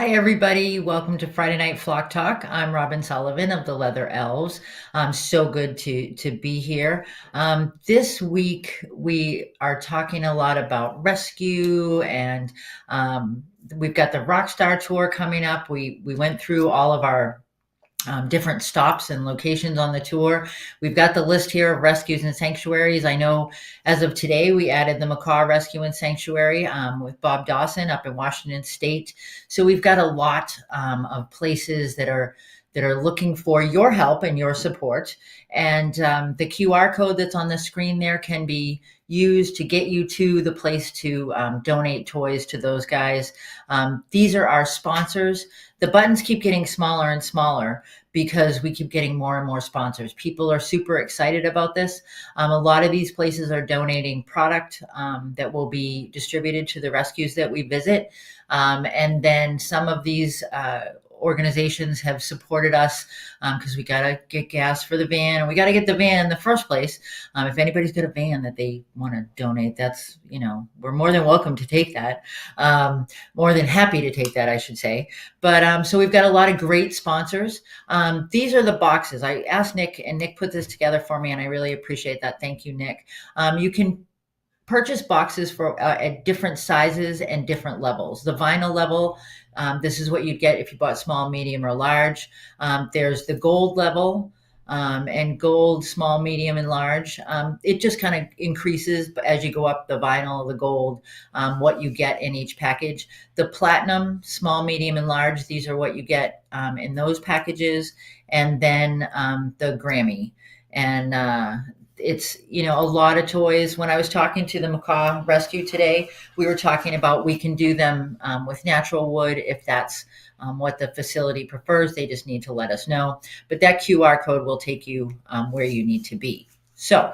Hi, everybody. Welcome to Friday Night Flock Talk. I'm Robin Sullivan of the Leather Elves. So good to be here. This week, we are talking a lot about rescue, and we've got the Rockstar Tour coming up. We went through all of our different stops and locations on the tour. We've got the list here of rescues and sanctuaries. I know as of today, we added the Macaw Rescue and Sanctuary with Bob Dawson up in Washington State. So we've got a lot of places that are looking for your help and your support. And the QR code that's on the screen there can be used to get you to the place to donate toys to those guys. These are our sponsors. The buttons keep getting smaller and smaller because we keep getting more and more sponsors. People are super excited about this. A lot of these places are donating product that will be distributed to the rescues that we visit. And then some of these organizations have supported us because we got to get gas for the van, and we got to get the van in the first place. If anybody's got a van that they want to donate, that's, we're more than welcome to take that. More than happy to take that, I should say. But so we've got a lot of great sponsors. These are the boxes. I asked Nick, and Nick put this together for me, and I really appreciate that. Thank you, Nick. You can purchase boxes for at different sizes and different levels. The vinyl level, this is what you'd get if you bought small, medium, or large. There's the gold level, and gold, small, medium, and large. It just kind of increases as you go up the vinyl, the gold, what you get in each package. The platinum, small, medium, and large, these are what you get in those packages. And then the Grammy. And it's, a lot of toys. When I was talking to the Macaw Rescue today, we were talking about we can do them with natural wood if that's what the facility prefers. They just need to let us know. But that QR code will take you where you need to be. So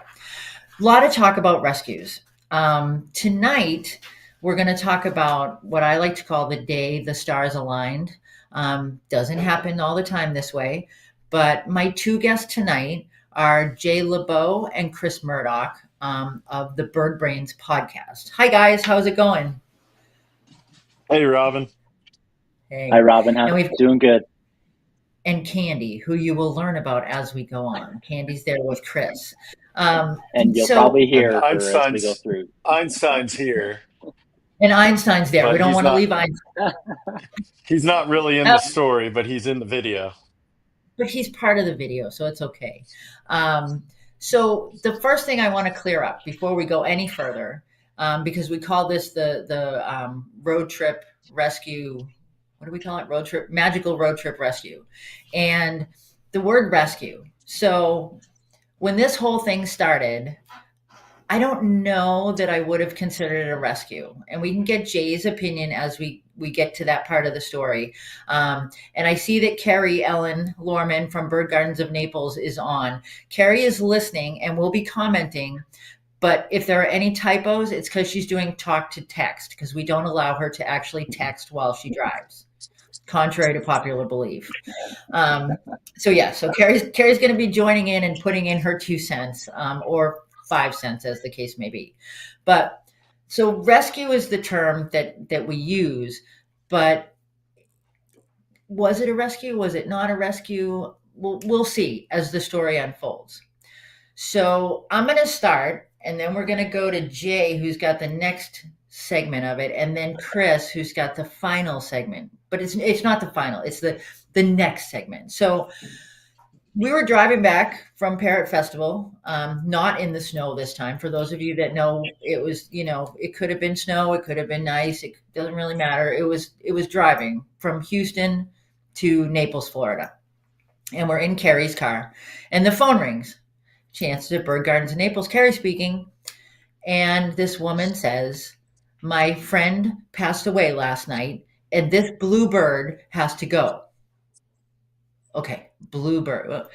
a lot of talk about rescues. Tonight, we're going to talk about what I like to call the day the stars aligned. Doesn't happen all the time this way. But my two guests tonight are Jay LeBow and Chris Murdoch of the Bird Brains podcast. Hi, guys. How's it going? Hey, Robin. Hey. Hi, Robin. Doing good. And Candy, who you will learn about as we go on. Candy's there with Chris. And you'll probably hear her as we go through. Einstein's here. And Einstein's there. We don't want to leave Einstein. He's not really in the story, but he's in the video. But he's part of the video, so it's okay. So the first thing I want to clear up before we go any further, because we call this the road trip rescue. What do we call it? Magical road trip rescue. And the word rescue. So when this whole thing started, I don't know that I would have considered it a rescue. And we can get Jay's opinion as we get to that part of the story. And I see that Carrie Ellen Lorman from Bird Gardens of Naples is on. Carrie is listening and will be commenting. But if there are any typos, it's because she's doing talk to text, because we don't allow her to actually text while she drives, contrary to popular belief. So Carrie's going to be joining in and putting in her 2 cents, or 5 cents, as the case may be. But so rescue is the term that we use, but was it a rescue? Was it not a rescue? We'll see as the story unfolds. So I'm going to start, and then we're going to go to Jay, who's got the next segment of it, and then Chris, who's got the final segment. But it's not the final, it's the next segment. So we were driving back from Parrot Festival, not in the snow this time. For those of you that know, it was, it could have been snow, it could have been nice, it doesn't really matter. It was driving from Houston to Naples, Florida. And we're in Carrie's car, and the phone rings. She answers at Bird Gardens in Naples. Carrie speaking. And this woman says, "My friend passed away last night, and this blue bird has to go." Okay, bluebird. Well,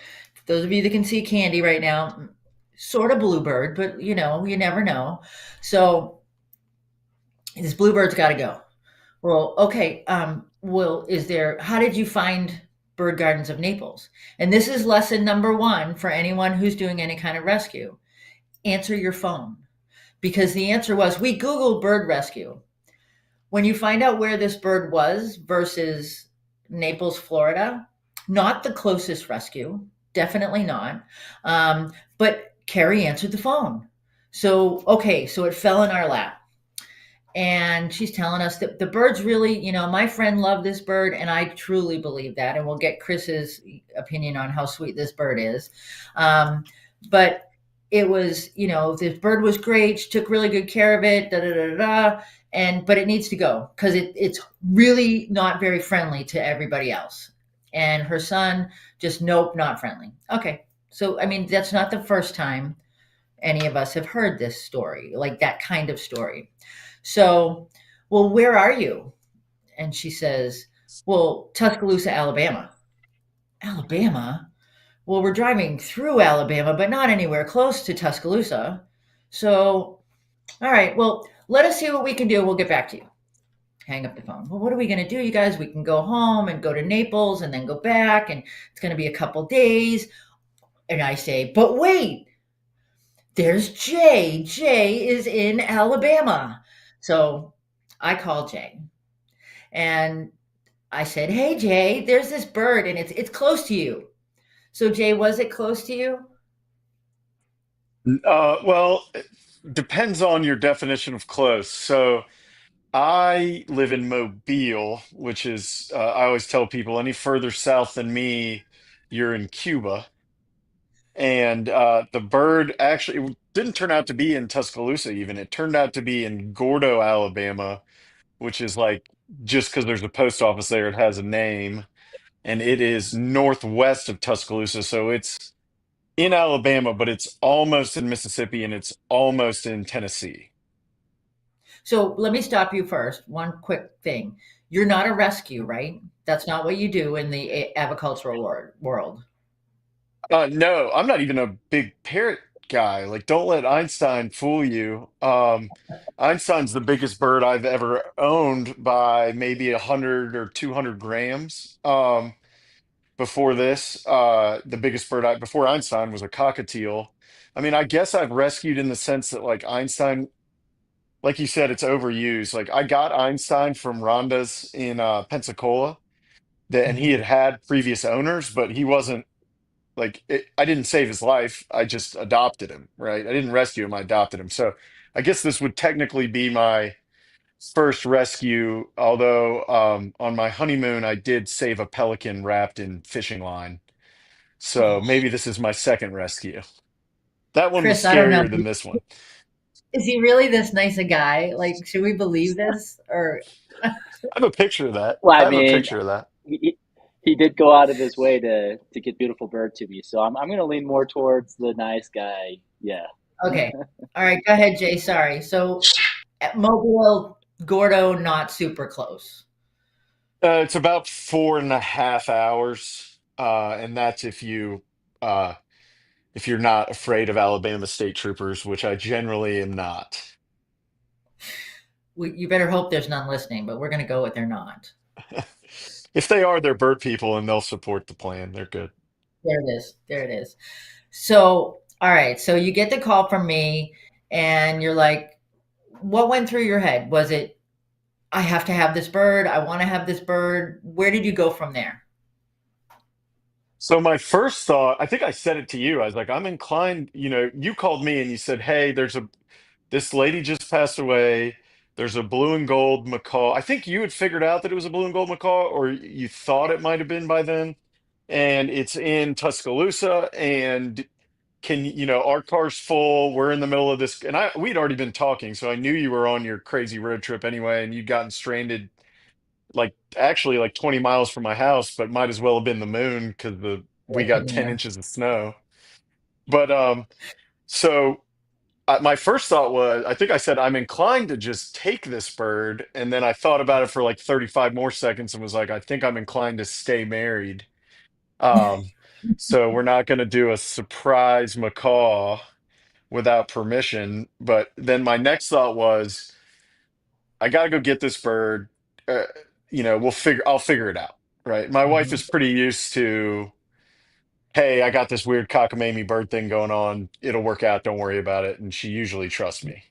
those of you that can see Candy right now, sort of bluebird, but you never know. So this bluebird's got to go. Well, okay. How did you find Bird Gardens of Naples? And this is lesson number 1 for anyone who's doing any kind of rescue. Answer your phone. Because the answer was, we Googled bird rescue. when you find out where this bird was versus Naples, Florida, not the closest rescue, definitely not. But Carrie answered the phone. So, okay, so it fell in our lap. And she's telling us that the bird's really, my friend loved this bird, and I truly believe that. And we'll get Chris's opinion on how sweet this bird is. But it was, this bird was great. She took really good care of it. Da da da da. But it needs to go because it's really not very friendly to everybody else. And her son just nope, not friendly. Okay, so I mean that's not the first time any of us have heard this story, like that kind of story. So, well, where are you? And she says, well, Tuscaloosa, Alabama. Alabama? Well, we're driving through Alabama, but not anywhere close to Tuscaloosa. So, all right, well, let us see what we can do. We'll get back to you. Hang up the phone. Well, what are we going to do, you guys? We can go home and go to Naples and then go back, and it's going to be a couple days. And I say, but wait, there's Jay. Jay is in Alabama. So I call Jay and I said, hey, Jay, there's this bird and it's close to you. So, Jay, was it close to you? Well, it depends on your definition of close. So I live in Mobile, which is, I always tell people any further south than me, you're in Cuba. And the bird actually it didn't turn out to be in Tuscaloosa, even. It turned out to be in Gordo, Alabama, which is like just because there's a post office there, it has a name. And it is northwest of Tuscaloosa. So it's in Alabama, but it's almost in Mississippi and it's almost in Tennessee. So, let me stop you first. One quick thing. You're not a rescue, right? That's not what you do in the avicultural world. No, I'm not even a big parrot guy. Like, don't let Einstein fool you. Einstein's the biggest bird I've ever owned by maybe 100 or 200 grams. Before this, the biggest bird before Einstein was a cockatiel. I mean, I guess I've rescued in the sense that like Einstein, like you said, it's overused. Like I got Einstein from Rhonda's in Pensacola, and he Mhm. had previous owners, but he wasn't I didn't save his life. I just adopted him, right? I didn't rescue him. I adopted him. So I guess this would technically be my first rescue. Although on my honeymoon, I did save a pelican wrapped in fishing line. So Oh, maybe this is my second rescue. That one was Chris, I don't know. scarier than this one. Is he really this nice a guy? Like, should we believe this? Or I have a picture of that. Well, I I have a mean, picture of that. he did go out of his way to get beautiful bird to me, so I'm going to lean more towards the nice guy. Yeah. okay. All right, go ahead, Jay. Sorry. So, at Mobile, Gordo, not super close. It's about 4.5 hours, and that's uh, if you're not afraid of Alabama state troopers, which I generally am not. You better hope there's none listening, but we're going to go with they're not. If they are, they're bird people and they'll support the plan. They're good. There it is. There it is. So, all right. So you get the call from me, and you're like, what went through your head? Was it, I have to have this bird. I want to have this bird. Where did you go from there? So my first thought, I think I said it to you. I was like, I'm inclined, you called me and you said, "Hey, this lady just passed away. There's a blue and gold macaw." I think you had figured out that it was a blue and gold macaw, or you thought it might have been by then. And it's in Tuscaloosa, and our car's full. We're in the middle of this, and we'd already been talking, so I knew you were on your crazy road trip anyway, and you'd gotten stranded like actually like 20 miles from my house, but might as well have been the moon because we I've got been 10 there. inches of snow. But so my first thought was, I think I said I'm inclined to just take this bird, and then I thought about it for like 35 more seconds and was like, I think I'm inclined to stay married. Um, so we're not going to do a surprise macaw without permission. But then my next thought was, I got to go get this bird. Uh, I'll figure it out. Right. My wife is Mhm. pretty used to, hey, I got this weird cockamamie bird thing going on. It'll work out. Don't worry about it. And she usually trusts me.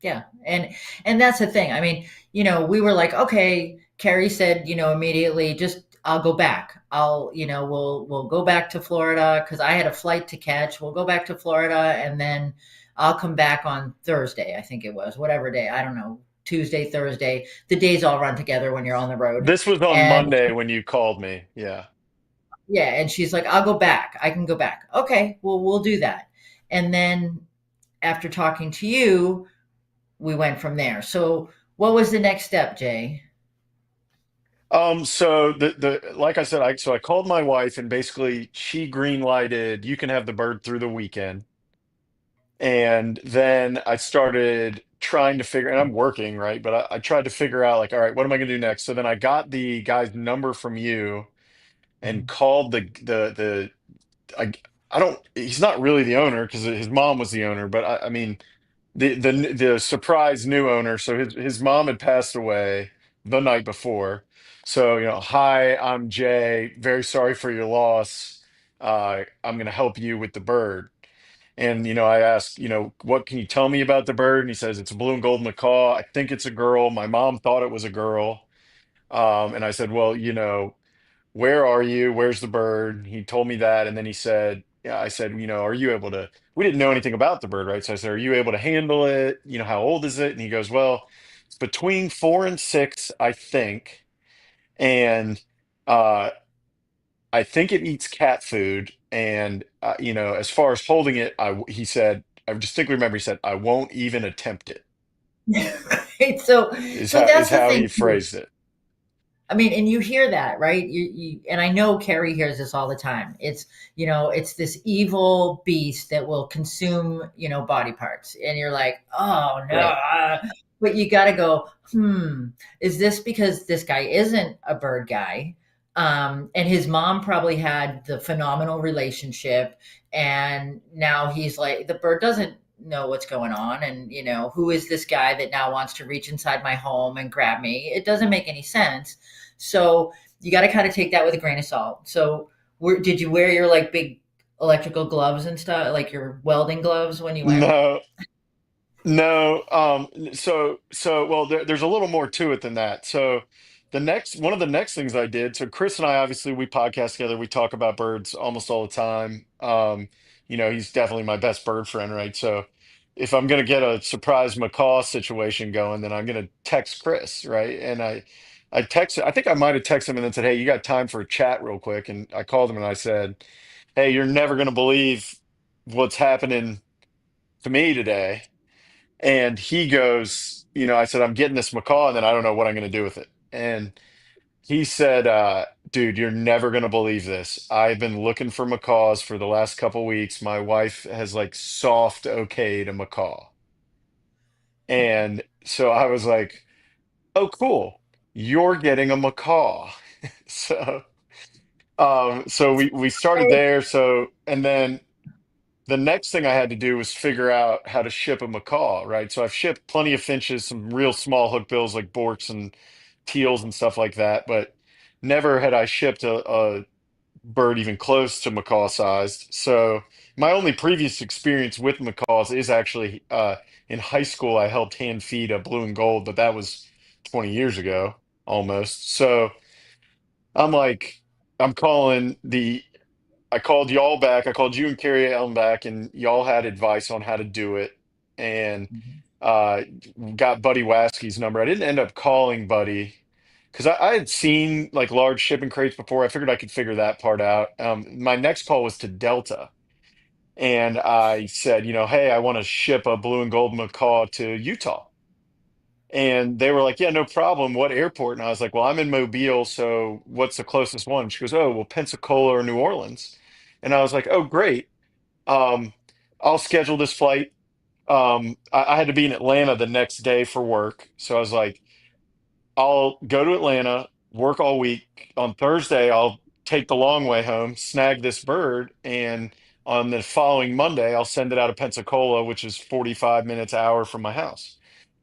Yeah. And that's the thing. I mean, we were like, okay, Carrie said, immediately just I'll go back. We'll go back to Florida because I had a flight to catch. We'll go back to Florida and then I'll come back on Thursday, I think it was, whatever day. I don't know. Tuesday, Thursday. The days all run together when you're on the road. This was on And Monday when you called me. Yeah. yeah, and she's like, I'll go back. I can go back. Okay, well, we'll do that. And then after talking to you, we went from there. So, what was the next step, Jay? So the like I said, I called my wife and basically she green lighted, you can have the bird through the weekend. And then I started trying to figure, and I'm working, right? But I tried to figure out like, all right, what am I gonna do next? So then I got the guy's number from you and Mhm. called the I I don't he's not really the owner because his mom was the owner, but I mean the surprise new owner. So his mom had passed away the night before. So, hi, I'm Jay. Very sorry for your loss. I'm going to help you with the bird. And, I asked, what can you tell me about the bird? And he says, it's a blue and gold macaw. I think it's a girl. My mom thought it was a girl. And I said, well, where are you? Where's the bird? He told me that. And then he said, yeah, I said, are you able to, we didn't know anything about the bird, right? So I said, are you able to handle it? How old is it? And he goes, well, it's between 4 and 6, I think. And uh, I think it eats cat food. And, as far as holding it, he said, I distinctly remember he said, I won't even attempt it, Right? So is that's the how thing he too. phrased it. I mean, and you hear that, right? And I know Carrie hears this all the time. It's this evil beast that will consume, body parts. And you're like, oh no. Right. But you got to go, is this because this guy isn't a bird guy? And his mom probably had the phenomenal relationship. And now he's like, the bird doesn't know what's going on. And, who is this guy that now wants to reach inside my home and grab me? It doesn't make any sense. So you got to kind of take that with a grain of salt. So, did you wear your like big electrical gloves and stuff, like your welding gloves when you went? No, no. Well, there's a little more to it than that. So, one of the next things I did. So, Chris and I obviously we podcast together. We talk about birds almost all the time. He's definitely my best bird friend, right? So, if I'm gonna get a surprise macaw situation going, then I'm gonna text Chris, right? And I texted. I think I might have texted him and then said, "Hey, you got time for a chat real quick?" And I called him and I said, "Hey, you're never gonna believe what's happening to me today." And he goes, I said, I'm getting this macaw, and then I don't know what I'm going to do with it. And he said, dude, you're never going to believe this. I've been looking for macaws for the last couple weeks. My wife has like soft okayed a macaw. And so I was like, oh, cool. You're getting a macaw. So, so we started Hey. there. So, and then the next thing I had to do was figure out how to ship a macaw, right? So I've shipped plenty of finches, some real small hookbills like borks and teals and stuff like that, but never had I shipped a bird even close to macaw sized. So my only previous experience with macaws is actually in high school. I helped hand feed a blue and gold, but that was 20 years ago almost. So I'm like, I'm calling the I called y'all back. I called you and Carrie Allen back, and y'all had advice on how to do it. And Mhm. uh, got Buddy Waskey's number. I didn't end up calling Buddy because I had seen like large shipping crates before. I figured I could figure that part out. My next call was to Delta, and I said, hey, I want to ship a blue and gold macaw to Utah. And they were like, yeah, no problem. What airport? And I was like, well, I'm in Mobile, so what's the closest one? She goes, oh, well, Pensacola or New Orleans. And I was like, oh, great. Um, I'll schedule this flight. I had to be in Atlanta the next day for work. So I was like, I'll go to Atlanta, work all week. On Thursday, I'll take the long way home, snag this bird, and on the following Monday, I'll send it out of Pensacola, which is 45 minutes, hour from my house.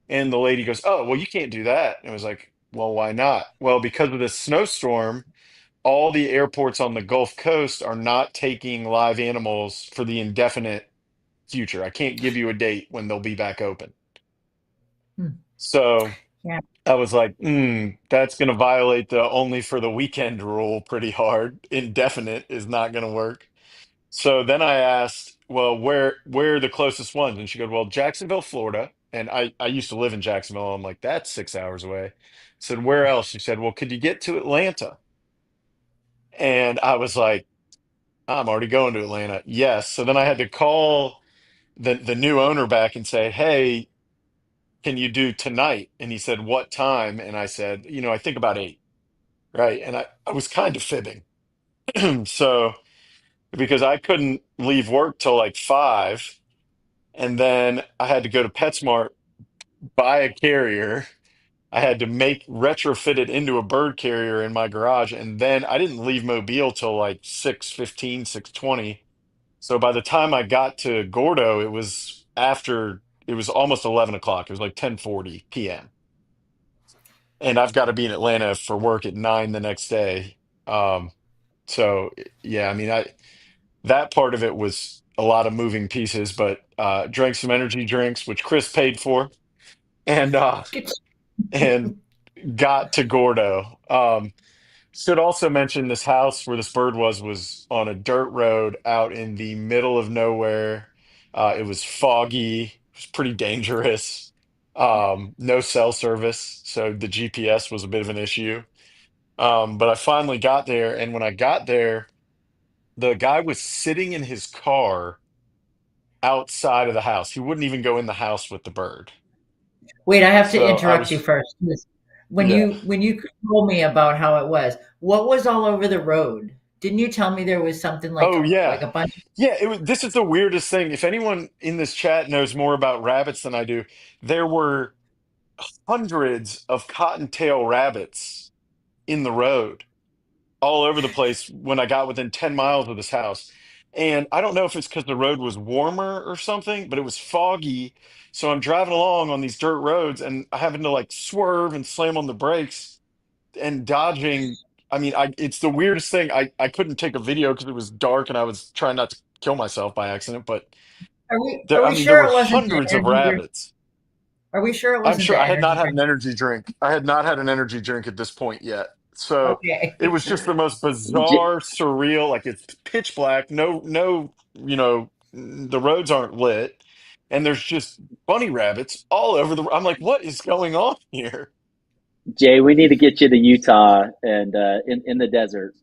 And the lady goes, oh, well, you can't do that. And I was like, well, why not? Well, because of this snowstorm, all the airports on the Gulf Coast are not taking live animals for the indefinite future. I can't give you a date when they'll be back open. So Yeah. I was like, that's going to violate the only for the weekend rule pretty hard. Indefinite is not going to work. So then I asked, well, where are the closest ones? And she goes, well, Jacksonville, Florida. And I used to live in Jacksonville. I'm like, that's 6 hours away. I said, where else? She said, well, could you get to Atlanta? And I was like, I'm already going to Atlanta. Yes. So then I had to call the new owner back and say, hey, can you do tonight? And he said, what time? And I said, I think about 8. Right. And I was kind of fibbing. So because I couldn't leave work till like 5. And then I had to go to PetSmart, buy a carrier. I had to make retrofit it into a bird carrier in my garage. And then I didn't leave Mobile till like 6:15, 6:20. So by the time I got to Gordo, it was almost 11 o'clock. It was like 10:40 p.m. And I've got to be in Atlanta for work at 9 the next day. Um, so yeah, I mean, that part of it was a lot of moving pieces, but drank some energy drinks, which Chris paid for, and and got to Gordo. Should also mention this house where this bird was on a dirt road out in the middle of nowhere. It was foggy. It was pretty dangerous. No cell service, so the GPS was a bit of an issue. But I finally got there, and when I got there, the guy was sitting in his car outside of the house. He wouldn't even go in the house with the bird. Wait, I have to So I interrupt you was, first. When yeah. you told me about how it was, what was all over the road? Didn't you tell me there was something Oh like yeah. a bunch? Yeah, this is the weirdest thing. If anyone in this chat knows more about rabbits than I do, there were hundreds of cottontail rabbits in the road all over the place when I got within 10 miles of this house. And I don't know if it's because the road was warmer or something, but it was foggy. So I'm driving along on these dirt roads and I having to like swerve and slam on the brakes and dodging. I mean, it's the weirdest thing. I couldn't take a video because it was dark and I was trying not to kill myself by accident, but Are I we mean, there sure were it wasn't the hundreds of energy drink? rabbits. Are we sure it I'm wasn't sure the I had not energy had an drink? energy drink. I had not had an energy drink at this point yet. So it Okay. was just the most J- bizarre, surreal, like it's pitch black, no, the roads aren't lit, and there's just bunny rabbits all over I'm like, what is going on here? Jay, we need to get you to Utah and in the desert.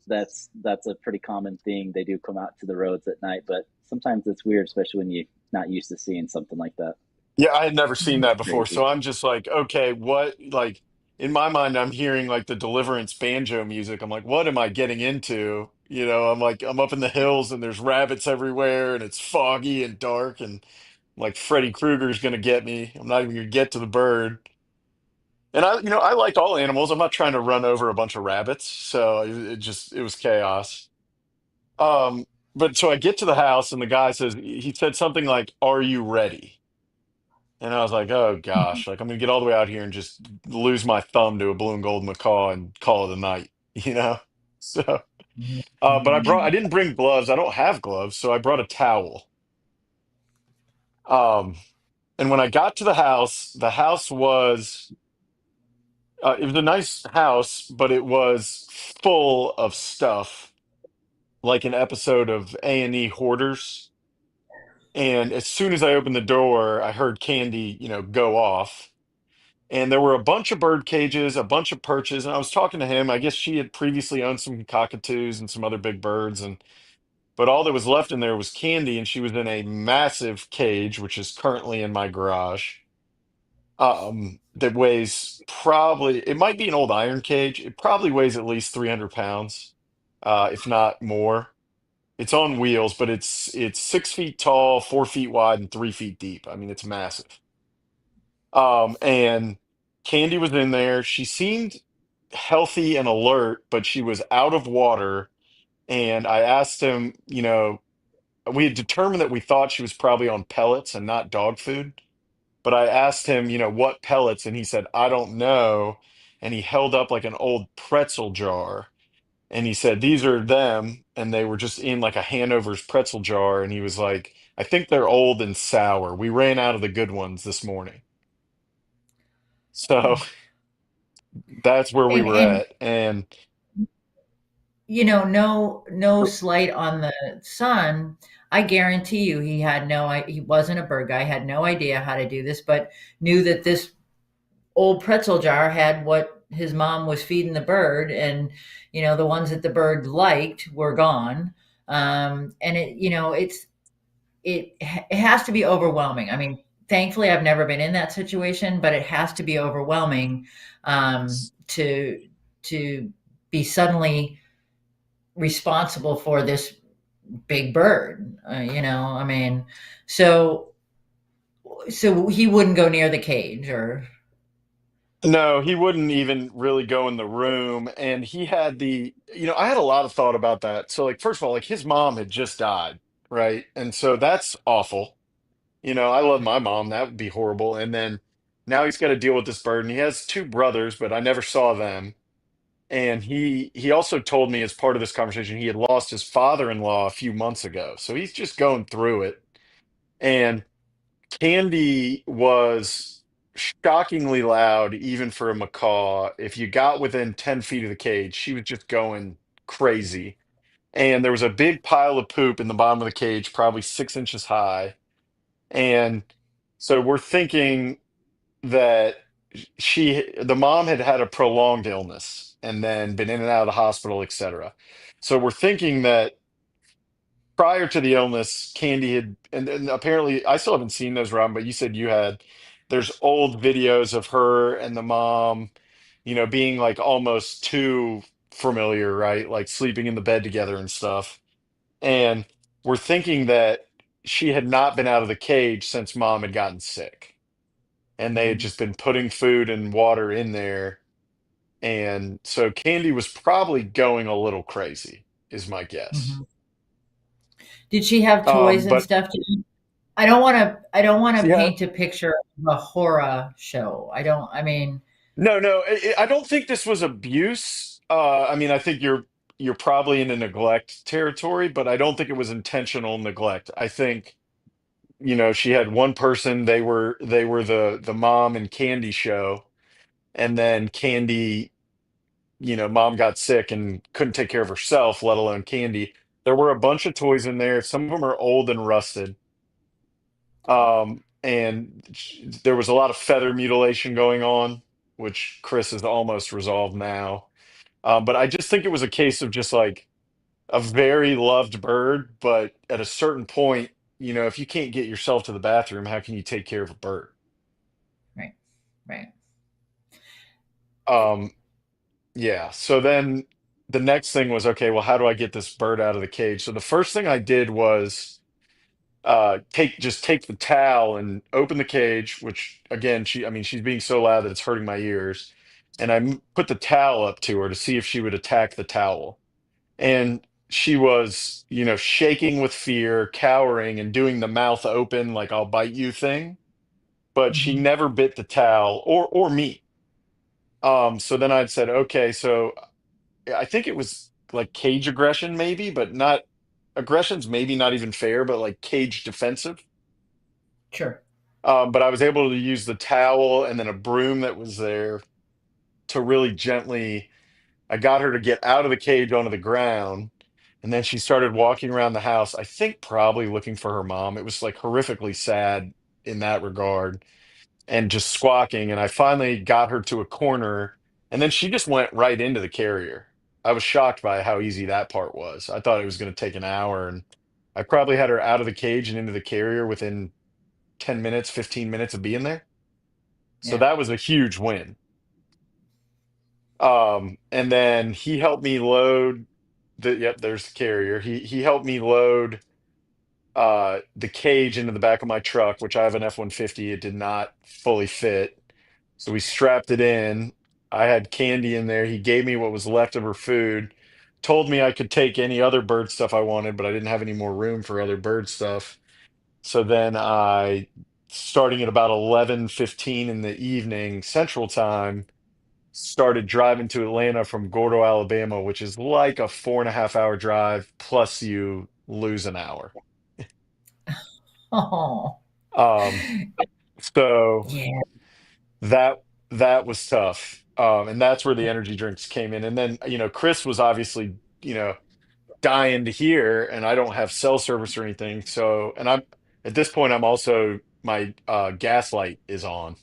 That's a pretty common thing. They do come out to the roads at night, but sometimes it's weird, especially when you're not used to seeing something like that. Yeah, I had never seen It's that before. crazy. So I'm just like, okay, what, like, in my mind, I'm hearing like the Deliverance banjo music. I'm like, what am I getting into? I'm like, I'm up in the hills and there's rabbits everywhere and it's foggy and dark and like Freddy Krueger's gonna get me. I'm not even gonna get to the bird. And I like all animals. I'm not trying to run over a bunch of rabbits. So it was chaos. Um, but so I get to the house and the guy says, he said something like, "Are you ready?" And I was like, oh gosh, like I'm gonna get all the way out here and just lose my thumb to a blue and gold macaw and call it a night, you know? So, but I didn't bring gloves. I don't have gloves, so I brought a towel. Um, and when I got to the house it was a nice house, but it was full of stuff, like an episode of A&E Hoarders. And as soon as I opened the door, I heard Candy, go off. And there were a bunch of bird cages, a bunch of perches, and I was talking to him. I guess she had previously owned some cockatoos and some other big birds, and but all that was left in there was Candy, and she was in a massive cage, which is currently in my garage. That weighs probably it might be an old iron cage. It probably weighs at least 300 pounds, if not more. It's on wheels, but it's 6 feet tall, 4 feet wide, and 3 feet deep. I mean, it's massive. And Candy was in there. She seemed healthy and alert, but she was out of water. And I asked him, we had determined that we thought she was probably on pellets and not dog food. But I asked him, what pellets, and he said, I don't know. And he held up like an old pretzel jar. And he said, these are them. And they were just in like a Hanover's pretzel jar. And he was like, I think they're old and sour. We ran out of the good ones this morning. So that's where we were And at. And no slight on the son. I guarantee you he wasn't a bird guy, had no idea how to do this, but knew that this old pretzel jar had what his mom was feeding the bird, and the ones that the bird liked were gone. And it has to be overwhelming. I mean, thankfully I've never been in that situation, but it has to be overwhelming, to be suddenly responsible for this big bird. I mean, so so he wouldn't go near the cage, or no, he wouldn't even really go in the room. And I had a lot of thought about that. So, like, first of all, like his mom had just died, right? And so that's awful. I love my mom. That would be horrible. And then now he's got to deal with this burden. He has two brothers, but I never saw them. And he also told me as part of this conversation he had lost his father-in-law a few months ago. So he's just going through it. And Candy was shockingly loud, even for a macaw. If you got within 10 feet of the cage, she was just going crazy. And there was a big pile of poop in the bottom of the cage, probably 6 inches high. And so we're thinking that the mom had had a prolonged illness and then been in and out of the hospital, etc. So we're thinking that prior to the illness, Candy had, and apparently I still haven't seen those, Robin, but you said you had. There's old videos of her and the mom, being like almost too familiar, right? Like sleeping in the bed together and stuff. And we're thinking that she had not been out of the cage since mom had gotten sick. And they had Mhm, just been putting food and water in there. And so Candy was probably going a little crazy, is my guess. mhm. Did she have toys and But stuff to eat? I don't wanna yeah, paint a picture of a horror show. I mean, no, no, I don't think this was abuse. I mean, I think you're probably in a neglect territory, but I don't think it was intentional neglect. I think, she had one person, they were the mom and Candy show, and then Candy, mom got sick and couldn't take care of herself, let alone Candy. There were a bunch of toys in there. Some of them are old and rusted. And there was a lot of feather mutilation going on, which Chris has almost resolved now. But I just think it was a case of just like a very loved bird, but at a certain point, if you can't get yourself to the bathroom, how can you take care of a bird? right, right. Um, yeah. So then the next thing was, okay, well, how do I get this bird out of the cage? So the first thing I did was take the towel and open the cage, which again, I mean, she's being so loud that it's hurting my ears. And put the towel up to her to see if she would attack the towel. And she was, shaking with fear, cowering, and doing the mouth open, like I'll bite you thing. But she Mhm, never bit the towel or me. So then I'd said, okay, so I think it was like cage aggression, maybe, but not aggression's maybe not even fair, but like cage defensive. sure. But I was able to use the towel and then a broom that was there to really gently. I got her to get out of the cage onto the ground, and then she started walking around the house. I think probably looking for her mom. It was like horrifically sad in that regard, and just squawking. And I finally got her to a corner, and then she just went right into the carrier. I was shocked by how easy that part was. I thought it was going to take an hour, and I probably had her out of the cage and into the carrier within 10 minutes, 15 minutes of being there. So Yeah. that was a huge win. And then he helped me load yep, there's the carrier. He helped me load the cage into the back of my truck, which I have an F-150. It did not fully fit. So we strapped it in. I had Candy in there. He gave me what was left of her food, told me I could take any other bird stuff I wanted, but I didn't have any more room for other bird stuff. So then starting at about 11:15 in the evening Central Time, started driving to Atlanta from Gordo, Alabama, which is like a 4.5 hour drive, plus you lose an hour. Oh, Um, so yeah. that. that was tough. And that's where the energy drinks came in. And then, Chris was obviously, dying to hear, and I don't have cell service or anything. So, and I'm at this point, I'm also my gas light is on.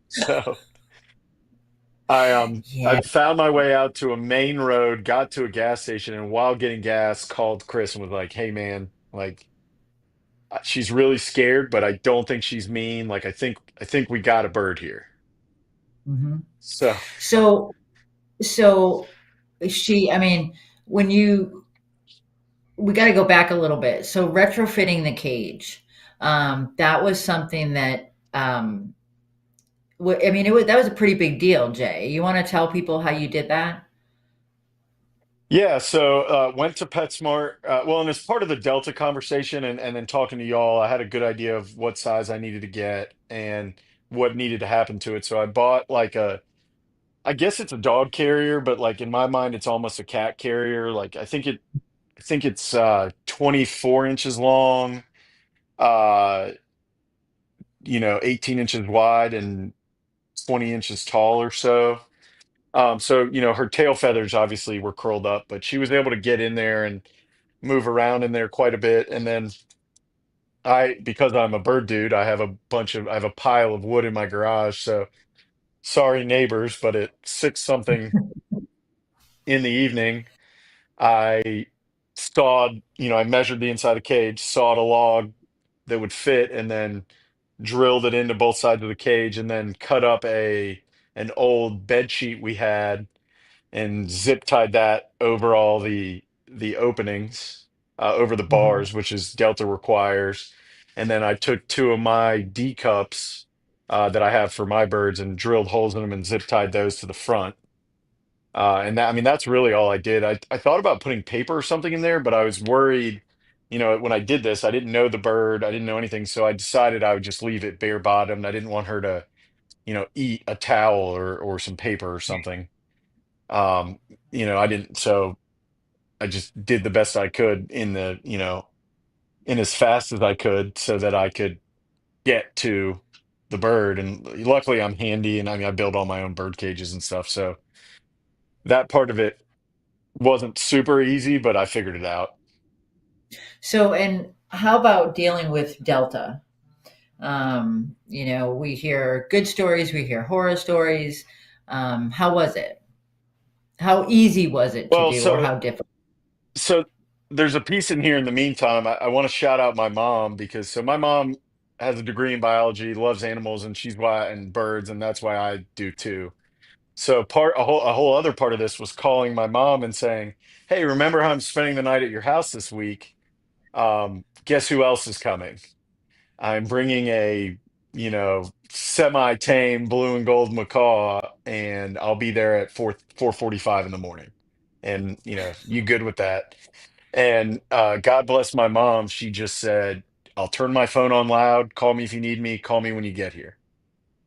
So I Yeah. found my way out to a main road, got to a gas station, and while getting gas, called Chris and was like, "Hey, man, like she's really scared, but I don't think she's mean. Like I think we got a bird here." Hmm. So So, so I mean, when you, we got to go back a little bit. So retrofitting the cage, that was something that, I mean, that was a pretty big deal, Jay. You want to tell people how you did that? yeah, so went to PetSmart. Well, and as part of the Delta conversation and then talking to y'all, I had a good idea of what size I needed to get and what needed to happen to it. So I bought like I guess it's a dog carrier, but like in my mind, it's almost a cat carrier. Like I think it's 24 inches long, uh, 18 inches wide and 20 inches tall or so. So, her tail feathers obviously were curled up, but she was able to get in there and move around in there quite a bit. And then because I'm a bird dude, I have a pile of wood in my garage. So sorry, neighbors, but at 6 something in the evening, I I measured the inside of the cage, sawed a log that would fit, and then drilled it into both sides of the cage, and then cut up an old bed sheet we had and zip tied that over all the openings, over the Hmm. bars, which is Delta requires. And then I took two of my D cups that I have for my birds and drilled holes in them and zip tied those to the front. And that, I mean, that's really all I did. I thought about putting paper or something in there, but I was worried, when I did this, I didn't know the bird, I didn't know anything, so I decided I would just leave it bare bottomed. I didn't want her to, eat a towel or some paper or something. Um, I didn't, so I just did the best I could in as fast as I could so that I could get to the bird. And luckily I'm handy, and I mean I build all my own bird cages and stuff. So that part of it wasn't super easy, but I figured it out. So, and how about dealing with Delta? We hear good stories, we hear horror stories. How was it? How easy was it to Well, do, or so how difficult? so there's a piece in here in the meantime. I want to shout out my mom because so my mom has a degree in biology, loves animals, and she's why and birds, and that's why I do too. So a whole other part of this was calling my mom and saying, "Hey, remember how I'm spending the night at your house this week? Guess who else is coming? I'm bringing a, semi-tame blue and gold macaw, and I'll be there at 4:45 in the morning. And, you good with that?" And God bless my mom. She just said, "I'll turn my phone on loud. Call me if you need me. Call me when you get here."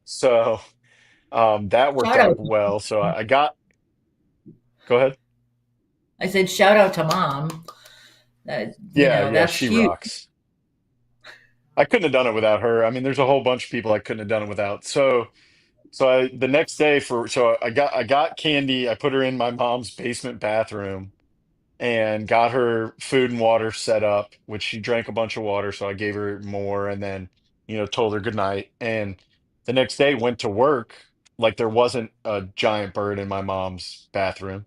So that worked Shout out! out well. So I got, go ahead. I said, shout out to mom. Yeah, yeah, That's she huge. rocks. I couldn't have done it without her. I mean, there's a whole bunch of people I couldn't have done it without. So the next day so I got Candy. I put her in my mom's basement bathroom and got her food and water set up, which she drank a bunch of water, so I gave her more and then, told her good night. And the next day went to work like there wasn't a giant bird in my mom's bathroom.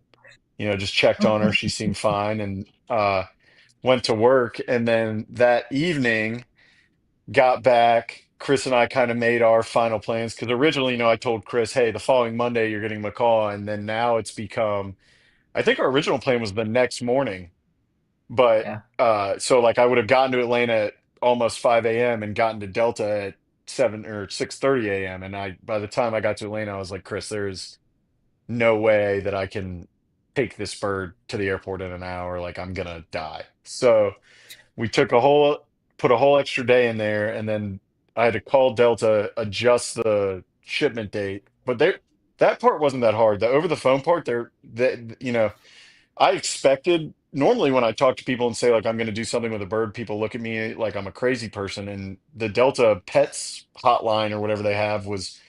Just checked on her. She seemed fine and went to work. And then that evening, got back. Chris and I kind of made our final plans because originally, I told Chris, "Hey, the following Monday you're getting McCall," and then now it's become. I think our original plan was the next morning, but Yeah. so like I would have gotten to Atlanta at almost 5 a.m. and gotten to Delta at 7 or 6:30 a.m. And by the time I got to Atlanta, I was like, "Chris, there's no way that I can take this bird to the airport in an hour. Like I'm gonna die." So we put a whole extra day in there, and then I had to call Delta, adjust the shipment date. But that part wasn't that hard. The over the phone part, I expected normally when I talk to people and say like I'm going to do something with a bird, people look at me like I'm a crazy person. And the Delta Pets hotline or whatever they have was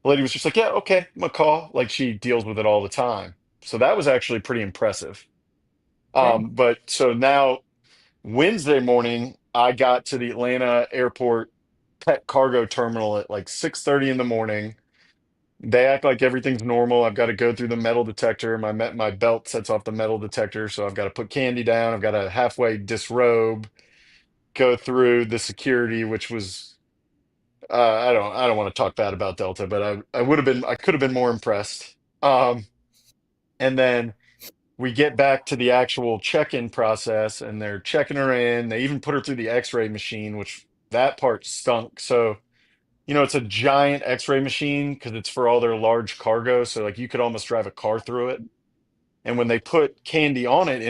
The lady was just like, yeah, okay, macaw. Like she deals with it all the time. So that was actually pretty impressive. Okay. But so now Wednesday morning, I got to the Atlanta airport pet cargo terminal at like 6:30 in the morning. They act like everything's normal. I've got to go through the metal detector. My belt sets off the metal detector, so I've got to put candy down. I've got to halfway disrobe, go through the security, which was I don't want to talk bad about Delta, but I could have been more impressed. Um, and then we get back to the actual check-in process, and they're checking her in. They even put her through the X-ray machine, which that part stunk. So it's a giant X-ray machine because it's for all their large cargo. So like you could almost drive a car through it. And when they put Candy on it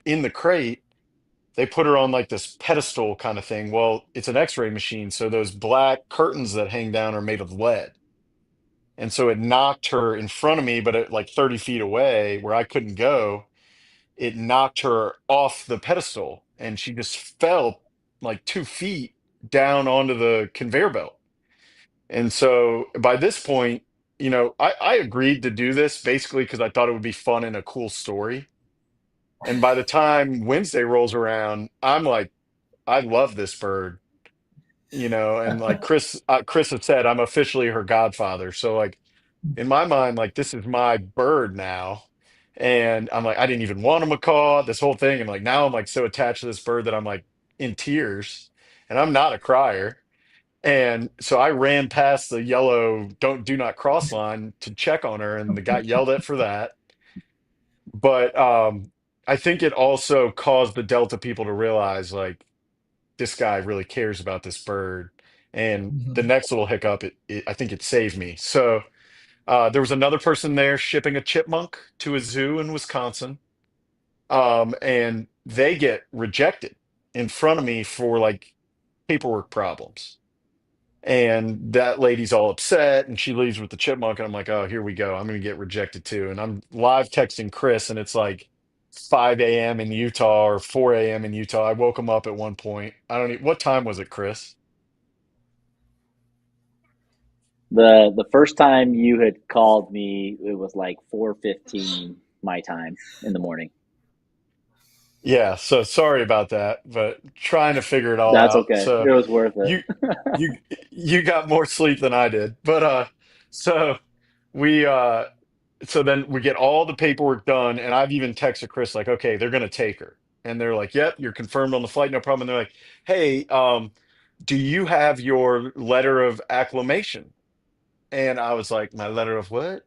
in the crate, they put her on like this pedestal kind of thing. Well, it's an X-ray machine, so those black curtains that hang down are made of lead. And so it knocked her in front of me, but at like 30 feet away where I couldn't go, it knocked her off the pedestal and she just fell like 2 feet down onto the conveyor belt. And so by this point, I agreed to do this basically because I thought it would be fun and a cool story. And by the time Wednesday rolls around, I'm like, I love this bird, and like Chris had said, I'm officially her godfather. So like in my mind, like this is my bird now. And I'm like, I didn't even want a macaw, this whole thing. And like now I'm like so attached to this bird that I'm like in tears. And I'm not a crier. And so I ran past the yellow do not cross line to check on her, and the guy yelled at for that. But I think it also caused the Delta people to realize like this guy really cares about this bird. And the Mhm. next little hiccup, I think it saved me. So there was another person there shipping a chipmunk to a zoo in Wisconsin, and they get rejected in front of me for like paperwork problems. And that lady's all upset and she leaves with the chipmunk. And I'm like, oh, here we go. I'm going to get rejected too. And I'm live texting Chris, and it's like 5 a.m. in Utah or 4 a.m. in Utah. I woke him up at one point. I don't know. What time was it, Chris? The first time you had called me, it was like 4:15 my time in the morning. Yeah. So sorry about that, but trying to figure it all That's out. okay. So It was worth it. you, you, you got more sleep than I did. But, so we, so then we get all the paperwork done, and I've even texted Chris like, okay, they're gonna take her, and they're like, yep, you're confirmed on the flight, no problem. And they're like, hey, do you have your letter of acclimation? And I was like, my letter of what?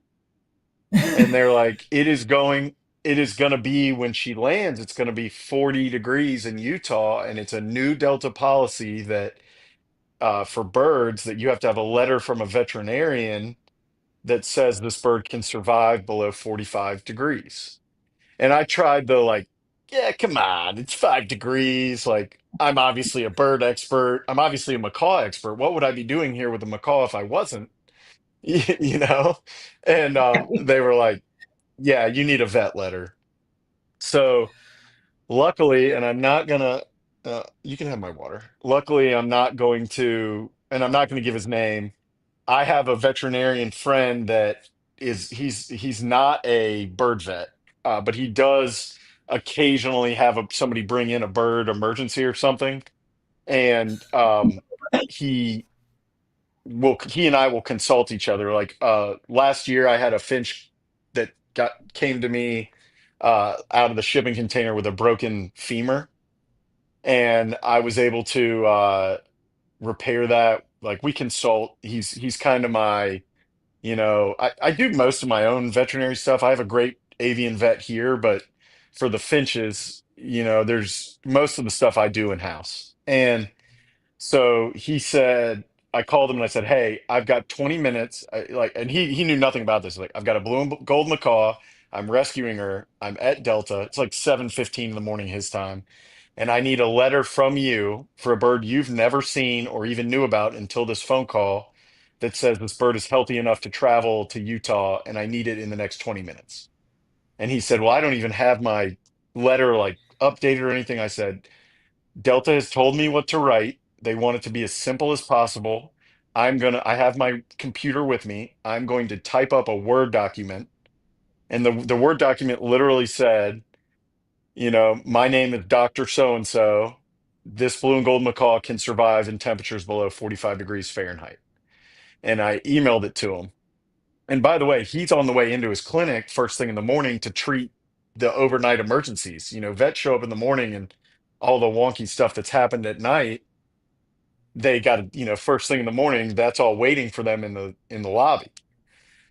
And they're like, it is gonna be when she lands, it's gonna be 40 degrees in Utah, and it's a new Delta policy that for birds that you have to have a letter from a veterinarian that says this bird can survive below 45 degrees. And I tried the like, yeah, come on, it's 5 degrees. Like, I'm obviously a bird expert. I'm obviously a macaw expert. What would I be doing here with a macaw if I wasn't? You know? And they were like, yeah, you need a vet letter. So luckily, and I'm not gonna, you can have my water. Luckily, I'm not going to, and I'm not going to give his name. I have a veterinarian friend that he's not a bird vet, but he does occasionally have somebody bring in a bird emergency or something, and he he and I will consult each other. Like last year, I had a finch that came to me out of the shipping container with a broken femur, and I was able to repair that. Like we consult. He's kind of my I do most of my own veterinary stuff. I have a great avian vet here, but for the finches, there's most of the stuff I do in house. And so he said, I called him and I said, "Hey, I've got 20 minutes." And he knew nothing about this. Like, I've got a blue and gold macaw. I'm rescuing her. I'm at Delta. It's like 7:15 in the morning his time, and I need a letter from you for a bird you've never seen or even knew about until this phone call that says this bird is healthy enough to travel to Utah, and I need it in the next 20 minutes. And he said, "Well, I don't even have my letter like updated or anything." I said, Delta has told me what to write. They want it to be as simple as possible. I have my computer with me. I'm going to type up a Word document, and the Word document literally said, my name is Dr. So and so. This blue and gold macaw can survive in temperatures below 45 degrees Fahrenheit. And I emailed it to him. And by the way, he's on the way into his clinic first thing in the morning to treat the overnight emergencies. Vets show up in the morning and all the wonky stuff that's happened at night, they got, first thing in the morning, that's all waiting for them in the lobby.